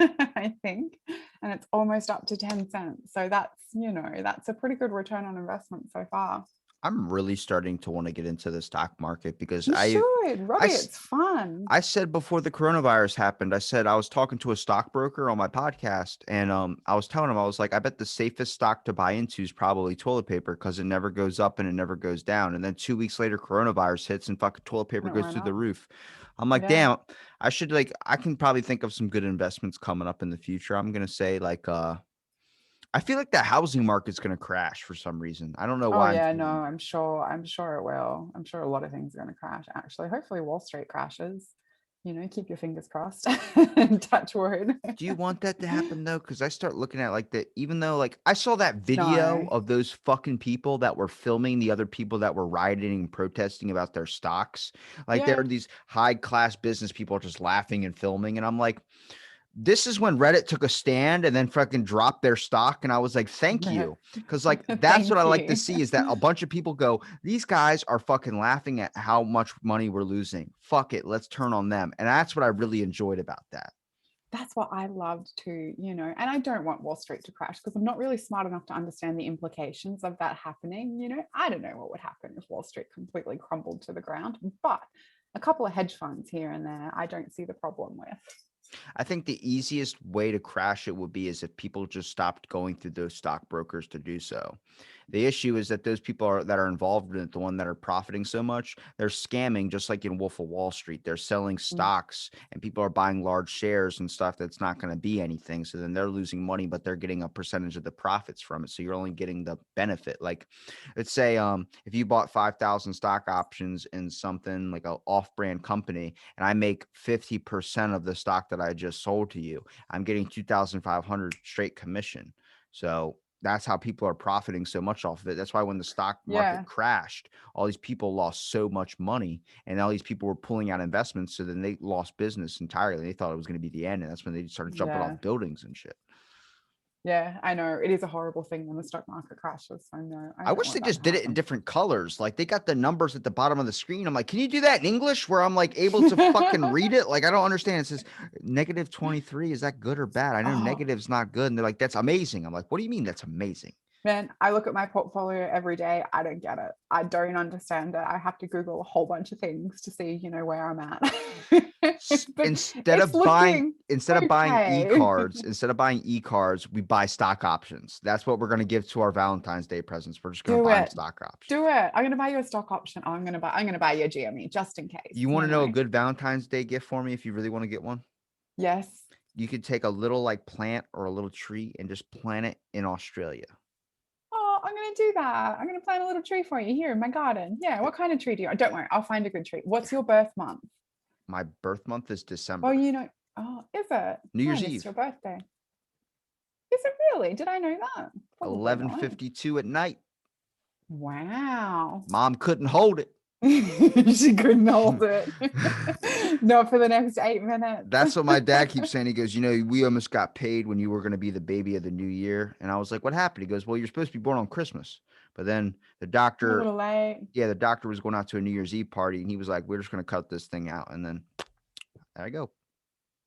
I think, and it's almost up to 10 cents. So that's a pretty good return on investment so far. I'm really starting to want to get into the stock market because You should, I, Robbie. It's fun. I said before the coronavirus happened, I said I was talking to a stockbroker on my podcast, and I was telling him, I was like, I bet the safest stock to buy into is probably toilet paper because it never goes up and it never goes down. And then 2 weeks later, coronavirus hits and fucking toilet paper And it goes went through the up. roof. I'm like, Yeah. damn, I can probably think of some good investments coming up in the future. I'm gonna say like I feel like the housing market's gonna crash for some reason. I don't know Oh why I'm yeah, no, feeling. I'm sure it will. I'm sure a lot of things are going to crash, actually. Hopefully Wall Street crashes. Keep your fingers crossed and touch wood. Do you want that to happen though? Because I start looking at like even though like I saw that video No. of those fucking people that were filming the other people that were rioting and protesting about their stocks. Like there Yeah. are these high class business people just laughing and filming. And I'm like, this is when Reddit took a stand and then fucking dropped their stock. And I was like, thank you. Because like that's what I Thank like to you. see is that a bunch of people go, these guys are fucking laughing at how much money we're losing. Fuck it. Let's turn on them. And that's what I really enjoyed about that. That's what I loved too, and I don't want Wall Street to crash because I'm not really smart enough to understand the implications of that happening. I don't know what would happen if Wall Street completely crumbled to the ground, but a couple of hedge funds here and there, I don't see the problem with. I think the easiest way to crash it would be is if people just stopped going through those stockbrokers to do so. The issue is that those people that are involved in it, the one that are profiting so much, they're scamming just like in Wolf of Wall Street. They're selling Mm. stocks and people are buying large shares and stuff that's not going to be anything. So then they're losing money, but they're getting a percentage of the profits from it. So you're only getting the benefit. Like let's say if you bought 5,000 stock options in something like an off-brand company and I make 50% of the stock that I just sold to you, I'm getting 2,500 straight commission. So that's how people are profiting so much off of it. That's why when the stock market Yeah. crashed, all these people lost so much money and all these people were pulling out investments. So then they lost business entirely. They thought it was going to be the end. And that's when they started jumping Yeah. off buildings and shit. Yeah, I know. It is a horrible thing when the stock market crashes. So no, I I don't wish they want that to just did it in happen. different colors. Like they got the numbers at the bottom of the screen. I'm like, can you do that in English where I'm like able to fucking read it? Like, I don't understand. It says -23. Is that good or bad? I know Oh, negative's not good. And they're like, that's amazing. I'm like, what do you mean that's amazing? Man, I look at my portfolio every day. I don't get it. I don't understand it. I have to Google a whole bunch of things to see, where I'm at. But Instead it's of buying looking okay. e-cards, we buy stock options. That's what we're going to give to our Valentine's Day presents. We're just going to Do buy them it. stock options. Do it. I'm gonna buy you a stock option. I'm gonna buy you a GME just in case. You want to know a good Valentine's Day gift for me if you really want to get one? Yes. You could take a little like plant or a little tree and just plant it in Australia. Oh, I'm gonna do that. I'm gonna plant a little tree for you here in my garden. Yeah. What kind of tree do you want? Don't worry, I'll find a good tree. What's your birth month? My birth month is Well, December. oh, is it? New Oh, I Year's missed Eve, your birthday. Is it really? Did I know that? Probably not. 11:52 at night. Wow. Mom couldn't hold it. She couldn't hold it. Not for the next 8 minutes. That's what my dad keeps saying. He goes, we almost got paid when you were going to be the baby of the new year. And I was like, what happened? He goes, well, you're supposed to be born on Christmas. But then the A doctor, little late. the doctor was going out to a New Year's Eve party. And he was like, we're just going to cut this thing out. And then there I go.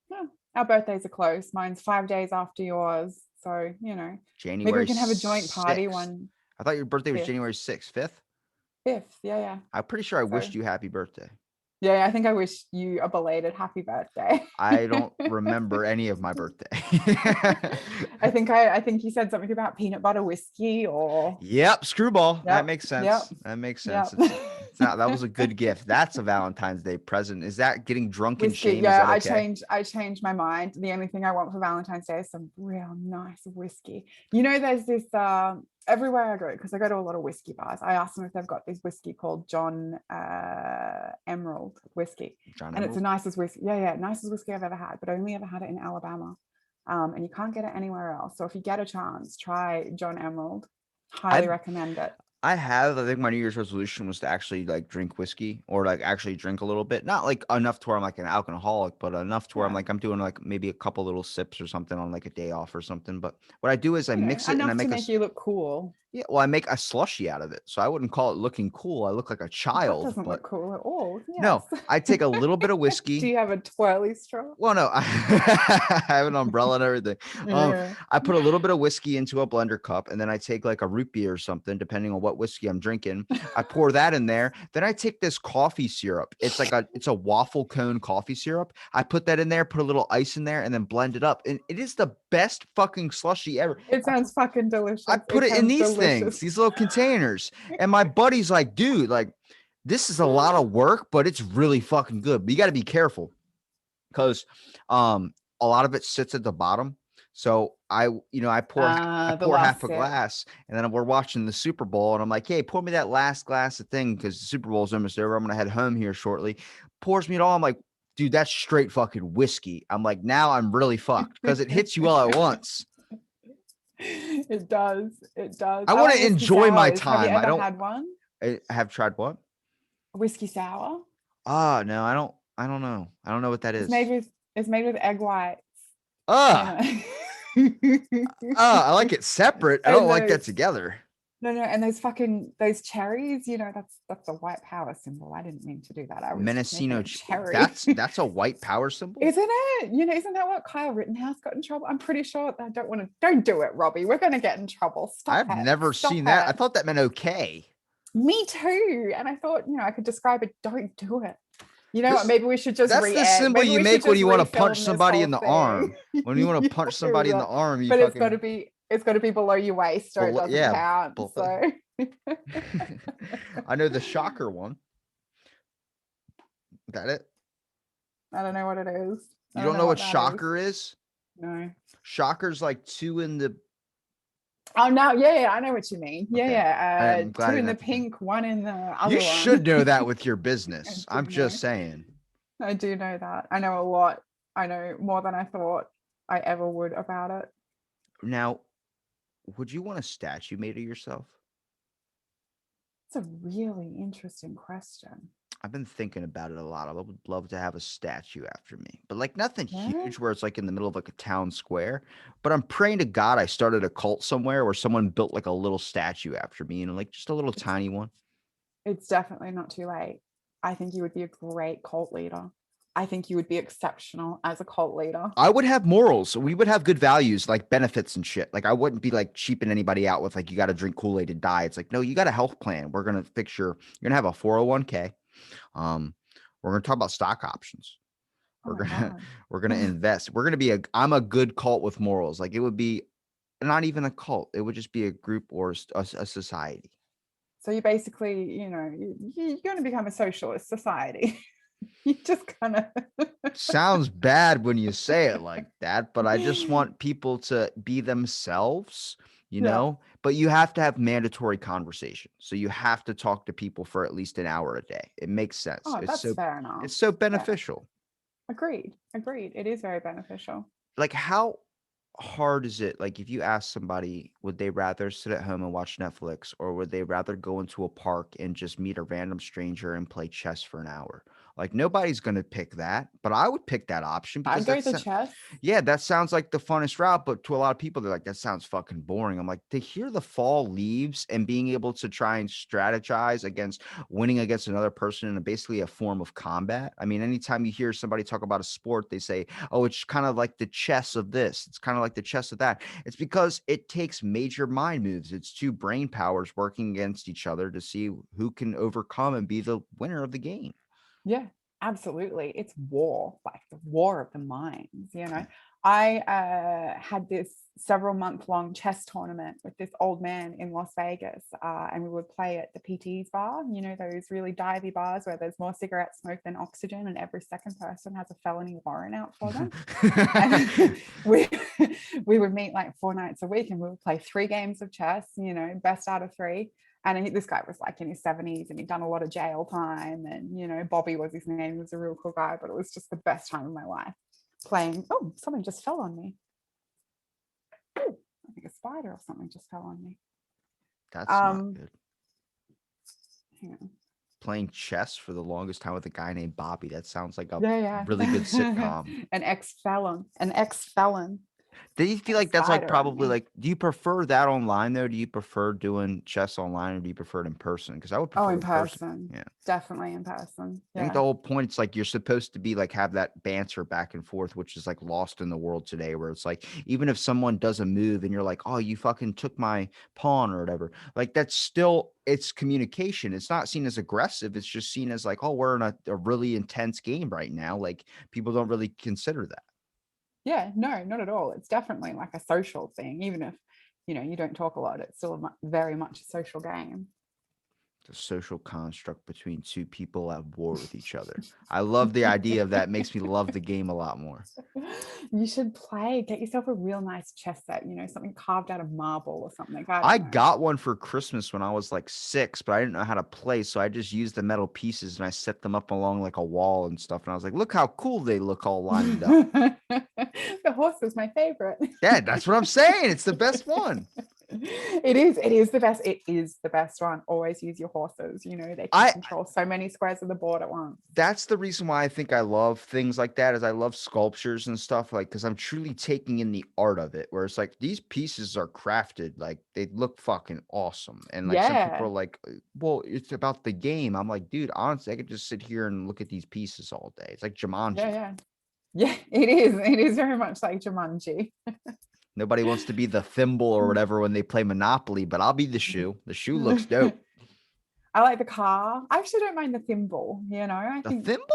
Yeah. Our birthdays are close. Mine's 5 days after yours. So, January maybe we can have a joint party 6th. one. I thought your birthday was 5th. January 6th, 5th. 5th. Yeah. I'm pretty sure I So, wished you happy birthday. yeah, I think I wish you a belated happy birthday. I don't remember any of my birthday. I think you said something about peanut butter whiskey or Yep, screwball. Yep, That makes sense. yep, That makes sense. yep. It's not. That was a good gift. That's a Valentine's Day present. Is that getting drunk in Whiskey. shame? Yeah, Is that okay? I changed my mind. The only thing I want for Valentine's Day is some real nice whiskey. There's this everywhere I go, because I go to a lot of whiskey bars. I ask them if they've got this whiskey called John Emerald whiskey. John And Emerald? it's the nicest whiskey. Yeah, nicest whiskey I've ever had, but I only ever had it in Alabama. And you can't get it anywhere else. So if you get a chance, try John Emerald. Highly recommend it. I think my New Year's resolution was to actually like drink whiskey or like actually drink a little bit. Not like enough to where I'm like an alcoholic, but enough to where I'm doing like maybe a couple little sips or something on like a day off or something. But what I do is I mix it and I enough to make make you look cool. Yeah, well, I make a slushy out of it. So I wouldn't call it looking cool. I look like a That child, doesn't but look cool at all. no, Yes. I take a little bit of Do whiskey. you have a twirly straw? Well, no, I have an umbrella and everything. Yeah. I put a little bit of whiskey into a blender cup, and then I take like a root beer or something, depending on what whiskey I'm drinking. I pour that in there. Then I take this coffee syrup. It's a waffle cone coffee syrup. I put that in there, put a little ice in there, and then blend it up. And it is the best fucking slushy ever. It sounds fucking delicious. I put it in these delicious. things, these little containers. And my buddy's like, dude, like, this is a lot of work, but it's really fucking good. But you got to be careful because a lot of it sits at the bottom. So I pour half a glass, and then we're watching the Super Bowl, and I'm like, hey, pour me that last glass of thing because the Super Bowl's almost over. I'm gonna head home here shortly. Pours me it all. I'm like, dude, that's straight fucking whiskey. I'm like, now I'm really fucked because it hits you all at once. It does. I want to enjoy my time. Have you ever had one? I have tried what? A whiskey sour. Oh no, I don't know. I don't know what that is. It's made with egg whites. I like it separate. I don't like that together. No, and those cherries, that's a white power symbol. I didn't mean to do that. Mendocino cherry. That's a white power symbol, isn't it? Isn't that what Kyle Rittenhouse got in trouble? I'm pretty sure. Don't do it, Robbie. We're gonna get in trouble. Stop. I've never seen that. I thought that meant okay. Me too. And I thought, I could describe it. Don't do it. You know what? Maybe we should just. That's the symbol you make when you want to punch somebody in the arm. When you want to punch somebody in the arm, but it's got to be below your waist, or it doesn't count. So. I know the shocker one. Is that it? I don't know what it is. You don't know what shocker is? No. Shocker's like two in the. Oh no, yeah, I know what you mean. Yeah. Okay. Two in the pink, one in the other. You should know that with your business. I'm just saying. I do know that. I know a lot. I know more than I thought I ever would about it. Now, would you want a statue made of yourself? That's a really interesting question. I've been thinking about it a lot. I would love to have a statue after me, but like nothing huge where it's like in the middle of like a town square. But I'm praying to God I started a cult somewhere where someone built like a little statue after me, like just a little tiny one. It's definitely not too late. I think you would be a great cult leader. I think you would be exceptional as a cult leader. I would have morals. We would have good values like benefits and shit. Like I wouldn't be like cheaping anybody out with like you got to drink Kool-Aid to die. It's like, no, you got a health plan. We're gonna fix you're gonna have a 401k. Um, we're gonna talk about stock options. Oh We're my gonna God. we're gonna invest. We're gonna be I'm a good cult with morals. Like it would be not even a cult. It would just be a group or a society. So you basically, you're going to become a socialist society. You just kind of. Sounds bad when you say it like that, but I just want people to be themselves, Yeah. but you have to have mandatory conversation. So you have to talk to people for at least an hour a day. It makes sense. Oh, that's fair enough. It's so Yeah. beneficial. Agreed. Agreed. It is very beneficial. Like how hard is it? Like if you ask somebody, would they rather sit at home and watch Netflix or would they rather go into a park and just meet a random stranger and play chess for an hour? Like nobody's going to pick that, but I would pick that option I'd because go to chess. yeah, that sounds like the funnest route, but to a lot of people, they're like, that sounds fucking boring. I'm like, to hear the fall leaves and being able to try and strategize against winning against another person in basically a form of combat. I mean, anytime you hear somebody talk about a sport, they say, oh, it's kind of like the chess of this. It's kind of like the chess of that. It's because it takes major mind moves. It's two brain powers working against each other to see who can overcome and be the winner of the game. Yeah, absolutely. It's war, like the war of the minds. I had this several month long chess tournament with this old man in Las Vegas, and we would play at the PT's bar, those really divey bars where there's more cigarette smoke than oxygen, and every second person has a felony warrant out for them. And we we would meet like 4 nights a week, and we would play 3 games of chess, best out of 3. And this guy was like in his 70s and he'd done a lot of jail time. And, Bobby was his name. He was a real cool guy, but it was just the best time of my life playing. Oh, something just fell on me. Ooh, I think a spider or something just fell on me. That's not good. Hang on. Playing chess for the longest time with a guy named Bobby. That sounds like a Yeah. really good sitcom. An ex-felon. Do you feel like that's like probably like, do you prefer that online though? Do you prefer doing chess online or do you prefer it in person? Because I would prefer in in person. person. Yeah. Definitely in person. I think the whole point, it's like you're supposed to be like have that banter back and forth, which is like lost in the world today, where it's like even if someone does a move and you're like, oh, you fucking took my pawn or whatever, like that's still it's communication. It's not seen as aggressive. It's just seen as like, oh, we're in a really intense game right now. Like people don't really consider that. Yeah, no, not at all. It's definitely like a social thing, even if you don't talk a lot. It's still very much a social game. The social construct between two people at war with each other. I love the idea of that. It makes me love the game a lot more. You should play. Get yourself a real nice chess set. Something carved out of marble or something. I got one for Christmas when I was like 6, but I didn't know how to play, so I just used the metal pieces and I set them up along like a wall and stuff. And I was like, look how cool they look all lined up. The horse is my favorite. Yeah, that's what I'm saying. It's the best one. It is the best. It is the best one. Always use your horses. They can control so many squares of the board at once. That's the reason why I think I love things like that, is I love sculptures and stuff, like because I'm truly taking in the art of it, where it's like these pieces are crafted, like they look fucking awesome. And like some people are like, well, it's about the game. I'm like, dude, honestly, I could just sit here and look at these pieces all day. It's like Jumanji. Yeah, it is. It is very much like Jumanji. Nobody wants to be the thimble or whatever when they play Monopoly, but I'll be the shoe. The shoe looks dope. I like the car. I actually don't mind the thimble. I think thimble?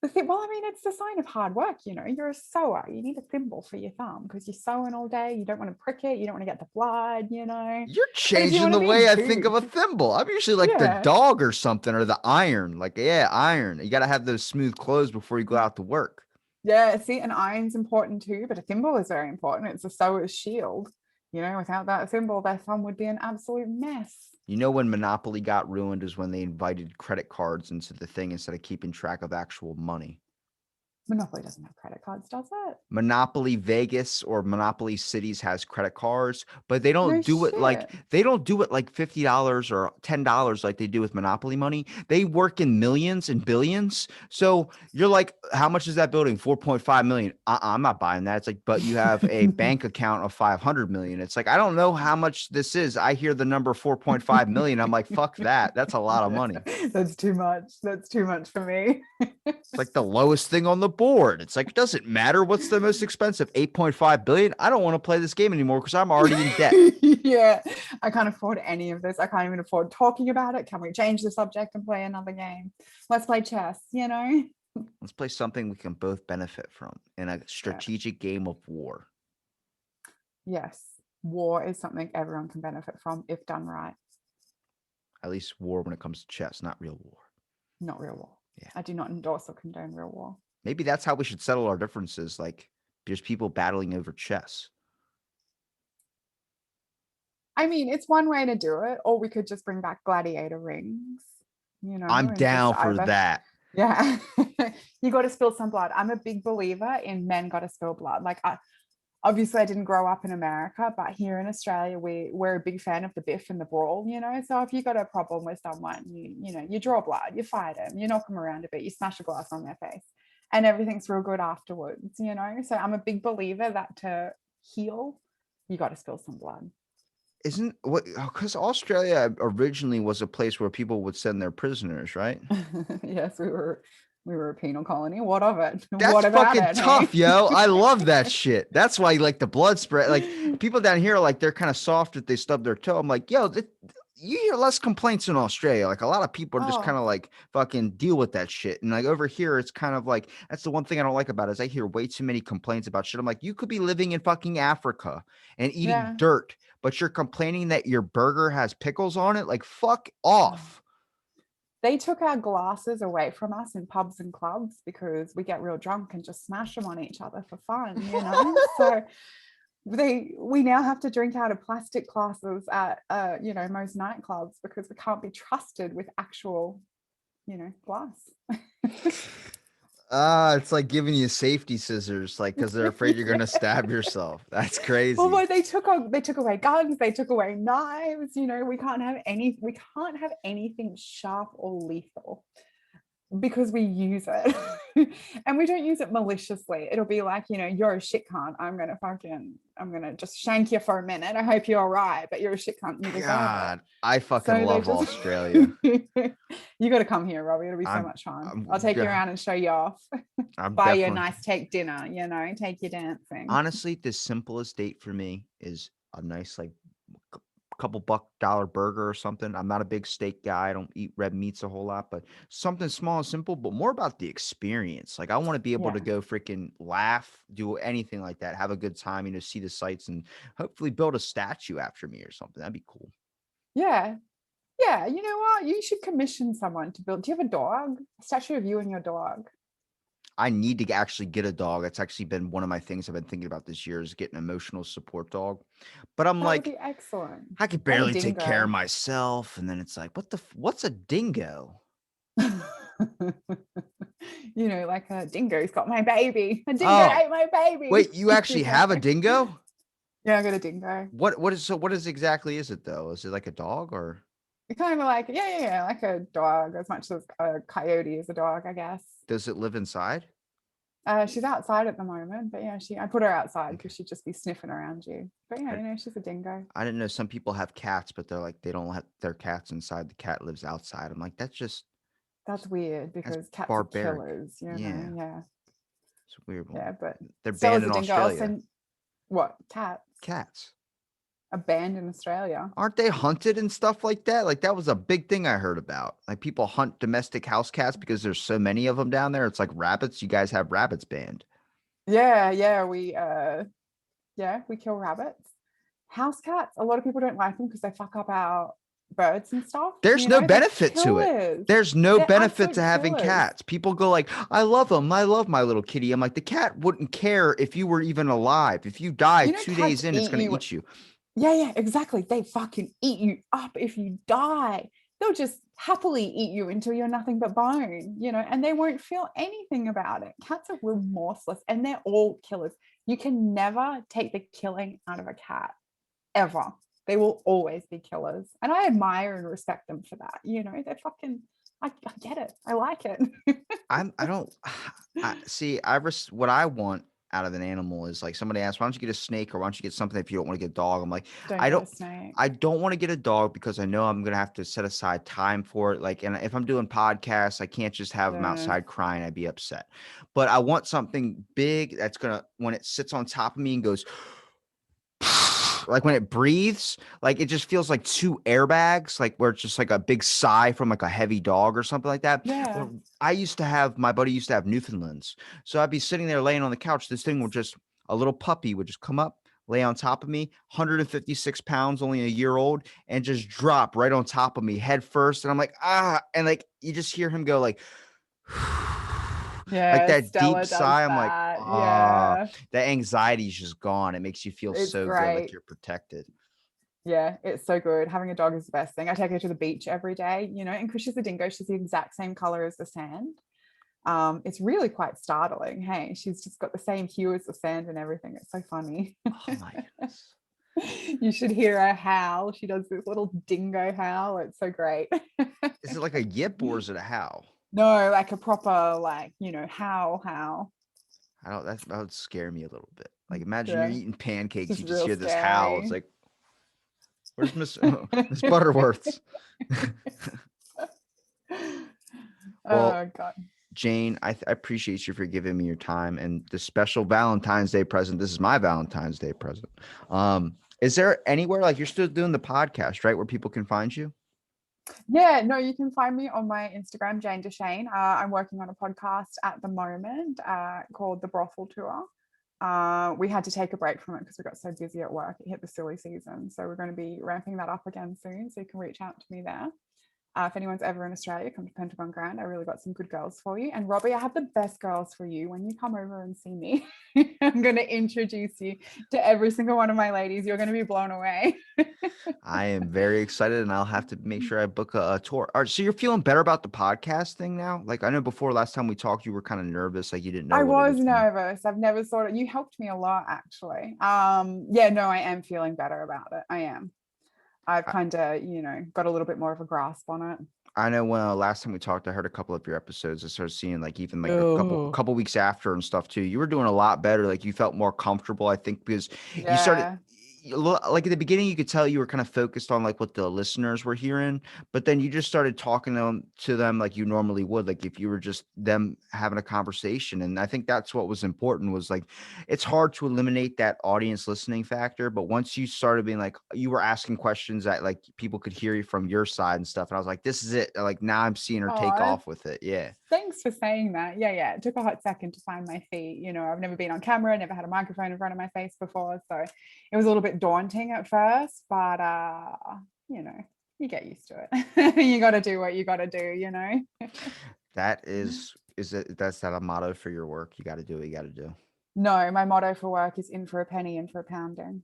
Well, I mean, it's a sign of hard work. You're a sewer. You need a thimble for your thumb because you're sewing all day. You don't want to prick it. You don't want to get the blood. You're changing the way I think of a thimble. I'm usually like the dog or something, or the iron. Like, yeah, iron. You got to have those smooth clothes before you go out to work. Yeah, see, an iron's important too, but a thimble is very important. It's a sewer's shield. Without that thimble, their thumb would be an absolute mess. When Monopoly got ruined is when they invited credit cards into the thing instead of keeping track of actual money. Monopoly doesn't have credit cards, does it? Monopoly Vegas or Monopoly Cities has credit cards, but they No don't do it like shit. $50 or $10 like they do with Monopoly money. They work in millions and billions. So you're like, how much is that building? 4.5 million. I'm not buying that. It's like, but you have a bank account of 500 million. It's like, I don't know how much this is. I hear the number 4.5 million. I'm like, fuck that. That's a lot of money. That's too much. That's too much for me. It's like the lowest thing on the board. It's like, it doesn't matter what's the most expensive. 8.5 billion. I don't want to play this game anymore because I'm already in debt. Yeah, I can't afford any of this. I can't even afford talking about it. Can we change the subject and play another game? Let's play chess, you know? Let's play something we can both benefit from in a Yeah. strategic game of war. Yes, war is something everyone can benefit from if done right. At least war when it comes to chess, not real war. Not real war. Yeah. I do not endorse or condone real war. Maybe that's how we should settle our differences. Like there's people battling over chess. I mean, it's one way to do it, or we could just bring back gladiator rings, you know, I'm and just down for either, that. yeah, you got to spill some blood. I'm a big believer in men got to spill blood. Like, obviously I didn't grow up in America, but here in Australia, we're a big fan of the biff and the brawl, you know. So if you got a problem with someone, you know, you draw blood, you fight them, you knock them around a bit, you smash a glass on their face, and everything's real good afterwards, you know. So I'm a big believer that to heal, you got to spill some blood. Isn't what because Australia originally was a place where people would send their prisoners, right? Yes, we were a penal colony. What of it? That's What about fucking it? tough, Hey? yo. I love that shit. That's why like the blood spread. Like people down here, like they're kind of soft if they stub their toe. I'm like, yo, you hear less complaints in Australia. Like a lot of people are just kind Oh, of like fucking deal with that shit. And like over here, it's kind of like that's the one thing I don't like about it is I hear way too many complaints about shit. I'm like, you could be living in fucking Africa and eating yeah. dirt, but you're complaining that your burger has pickles on it. Like fuck Oh. off. They took our glasses away from us in pubs and clubs because we get real drunk and just smash them on each other for fun, you know. So we now have to drink out of plastic glasses at you know, most nightclubs because we can't be trusted with actual, you know, glass. It's like giving you safety scissors, like because they're afraid you're Yeah. gonna stab yourself. That's Well, crazy. boy, they took away guns, they took away knives. You know, we can't have anything sharp or lethal because we use it, and we don't use it maliciously. It'll be like, you know, you're a shit cunt. I'm gonna just shank you for a minute. I hope you're all right, but you're a shit cunt. You deserve it. God, I fucking So they love just, Australia. you got to come here, Robbie. It'll be so I'm, much fun. I'll I'm, take you de- around and show you off. I'm Buy you a definitely nice take dinner. You know, take you dancing. honestly the simplest date for me is a nice like couple dollar burger or something. I'm not a big steak guy. I don't eat red meats a whole lot, but something small and simple, but more about the experience. Like I want to be able to Yeah. go freaking laugh, do anything like that, have a good time, see the sights and hopefully build a statue after me or something. That'd be cool. Yeah. Yeah. You know what? You should commission someone to build. Do you have a dog? A statue of you and your dog. I need to actually get a dog. That's actually been one of my things I've been thinking about this year is getting an emotional support dog. But I'm That would like, be excellent. I could I have a barely take care of dingo. myself. And then it's like, what's a dingo? You know, like a dingo's got my baby. A dingo Oh, ate my baby. wait, you actually Yeah. have a dingo? Yeah, I got a dingo. What is exactly is it though? Is it like a dog or Kind of like, yeah, like a dog, as much as a coyote is a dog, I guess. does it live inside? She's outside at the moment, but yeah, I put her outside Okay. because she'd just be sniffing around you. But yeah, I, you know, she's a dingo. I didn't know some people have cats, but they're like they don't let their cats inside. The cat lives outside. I'm like, That's weird that's because cats are barbaric. killers, you know. Yeah, Yeah, it's a weird one. yeah, but They're still banned as in a dingo, I'll Australia. send what cats Cats. are banned in Australia. Aren't they hunted and stuff like that? Like that was a big thing I heard about. Like people hunt domestic house cats because there's so many of them down there. It's like rabbits. You guys have rabbits banned. Yeah, we kill rabbits. House cats, a lot of people don't like them because they fuck up our birds and stuff. There's You no know, they're benefit to it. killers. There's no They're benefit to absolute having killers. cats. People go like, I love them. I love my little kitty. I'm like, the cat wouldn't care if you were even alive. If you You died know, two cats days in, it's eat going to you. eat you. Yeah, exactly. They fucking eat you up if you die. They'll just happily eat you until you're nothing but bone, you know, and they won't feel anything about it. Cats are remorseless and they're all killers. You can never take the killing out of a cat, ever. They will always be killers. And I admire and respect them for that. You know, they're fucking, I get it. I like it. I don't see. What I want out of an animal is like somebody asks, why don't you get a snake or why don't you get something if you don't want to get a dog? I'm like, Don't I get a don't. snake. I don't want to get a dog because I know I'm gonna have to set aside time for it. Like, and if I'm doing podcasts, I can't just have them Yeah. outside crying. I'd be upset. But I want something big that's gonna, when it sits on top of me and goes, like when it breathes, like it just feels like two airbags, like where it's just like a big sigh from like a heavy dog or something like that. Yeah. Or my buddy used to have Newfoundlands. So I'd be sitting there laying on the couch. This thing would just, a little puppy would just come up, lay on top of me, 156 pounds, only a year old, and just drop right on top of me head first. And I'm like, ah, and like you just hear him go like, like Yeah. that deep Stella does sigh. I'm like, that. ah, Yeah. that anxiety's just gone. It makes you feel It's so good, like great. you're protected. Yeah, it's so good. Having a dog is the best thing. I take her to the beach every day, you know, and because she's a dingo, she's the exact same color as the sand. It's really quite startling. Hey, she's just got the same hue as the sand and everything. It's so funny. Oh my goodness. You should hear her howl. She does this little dingo howl. It's so great. Is it like a yip or is it a howl? No, like a proper, like, you know, howl. I don't, that would scare me a little bit. Like imagine you're Yeah, eating pancakes, it's you just real hear this howl. It's scary. like, where's Miss Miss Butterworth's? Well, Oh God. Jane, I appreciate you for giving me your time and the special Valentine's Day present. This is my Valentine's Day present. Is there anywhere, like, you're still doing the podcast, right, where people can find you? Yeah, no, you can find me on my Instagram, Jane Deschain. I'm working on a podcast at the moment called The Brothel Tour. We had to take a break from it because we got so busy at work. It hit the silly season. So we're going to be ramping that up again soon. So you can reach out to me there. If anyone's ever in Australia, come to Pentagon Grand. I really got some good girls for you. And Robbie, I have the best girls for you. When you come over and see me, I'm going to introduce you to every single one of my ladies. You're going to be blown away. I am very excited, and I'll have to make sure I book a tour. All right, so you're feeling better about the podcast thing now? Like I know before last time we talked, you were kind of nervous, like you didn't know I what it was was gonna. nervous. I've never thought it. You helped me a lot, actually. Yeah, no, I am feeling better about it. I am. I've I, kind of, got a little bit more of a grasp on it. I know when last time we talked, I heard a couple of your episodes. I started seeing like even like a couple Oh, couple weeks after and stuff too. You were doing a lot better. Like you felt more comfortable, I think, because you started yeah. like at the beginning, you could tell you were kind of focused on like what the listeners were hearing, but then you just started talking to them like you normally would, like if you were just them having a conversation. And I think that's what was important was like it's hard to eliminate that audience listening factor, but once you started being like you were asking questions that like people could hear you from your side and stuff, and I was like, this is it. Like now I'm seeing her take Oh, off with it. Yeah. thanks for saying that. Yeah. It took a hot second to find my feet. I've never been on camera, never had a microphone in front of my face before. So it was a little bit daunting at first, but you know, you get used to it. You got to do what you got to do. That is it, that's that a motto for your work? You got to do what you got to do. No, my motto for work is in for a penny, in for a pounding.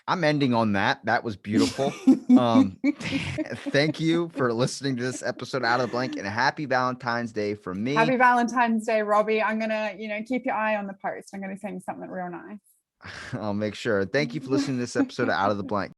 I'm ending on that. That was beautiful. Thank you for listening to this episode Out of the Blank, and a happy Valentine's Day from me. Happy Valentine's Day, Robbie. I'm gonna, keep your eye on the post. I'm gonna send you something real nice. I'll make sure. Thank you for listening to this episode of Out of the Blank.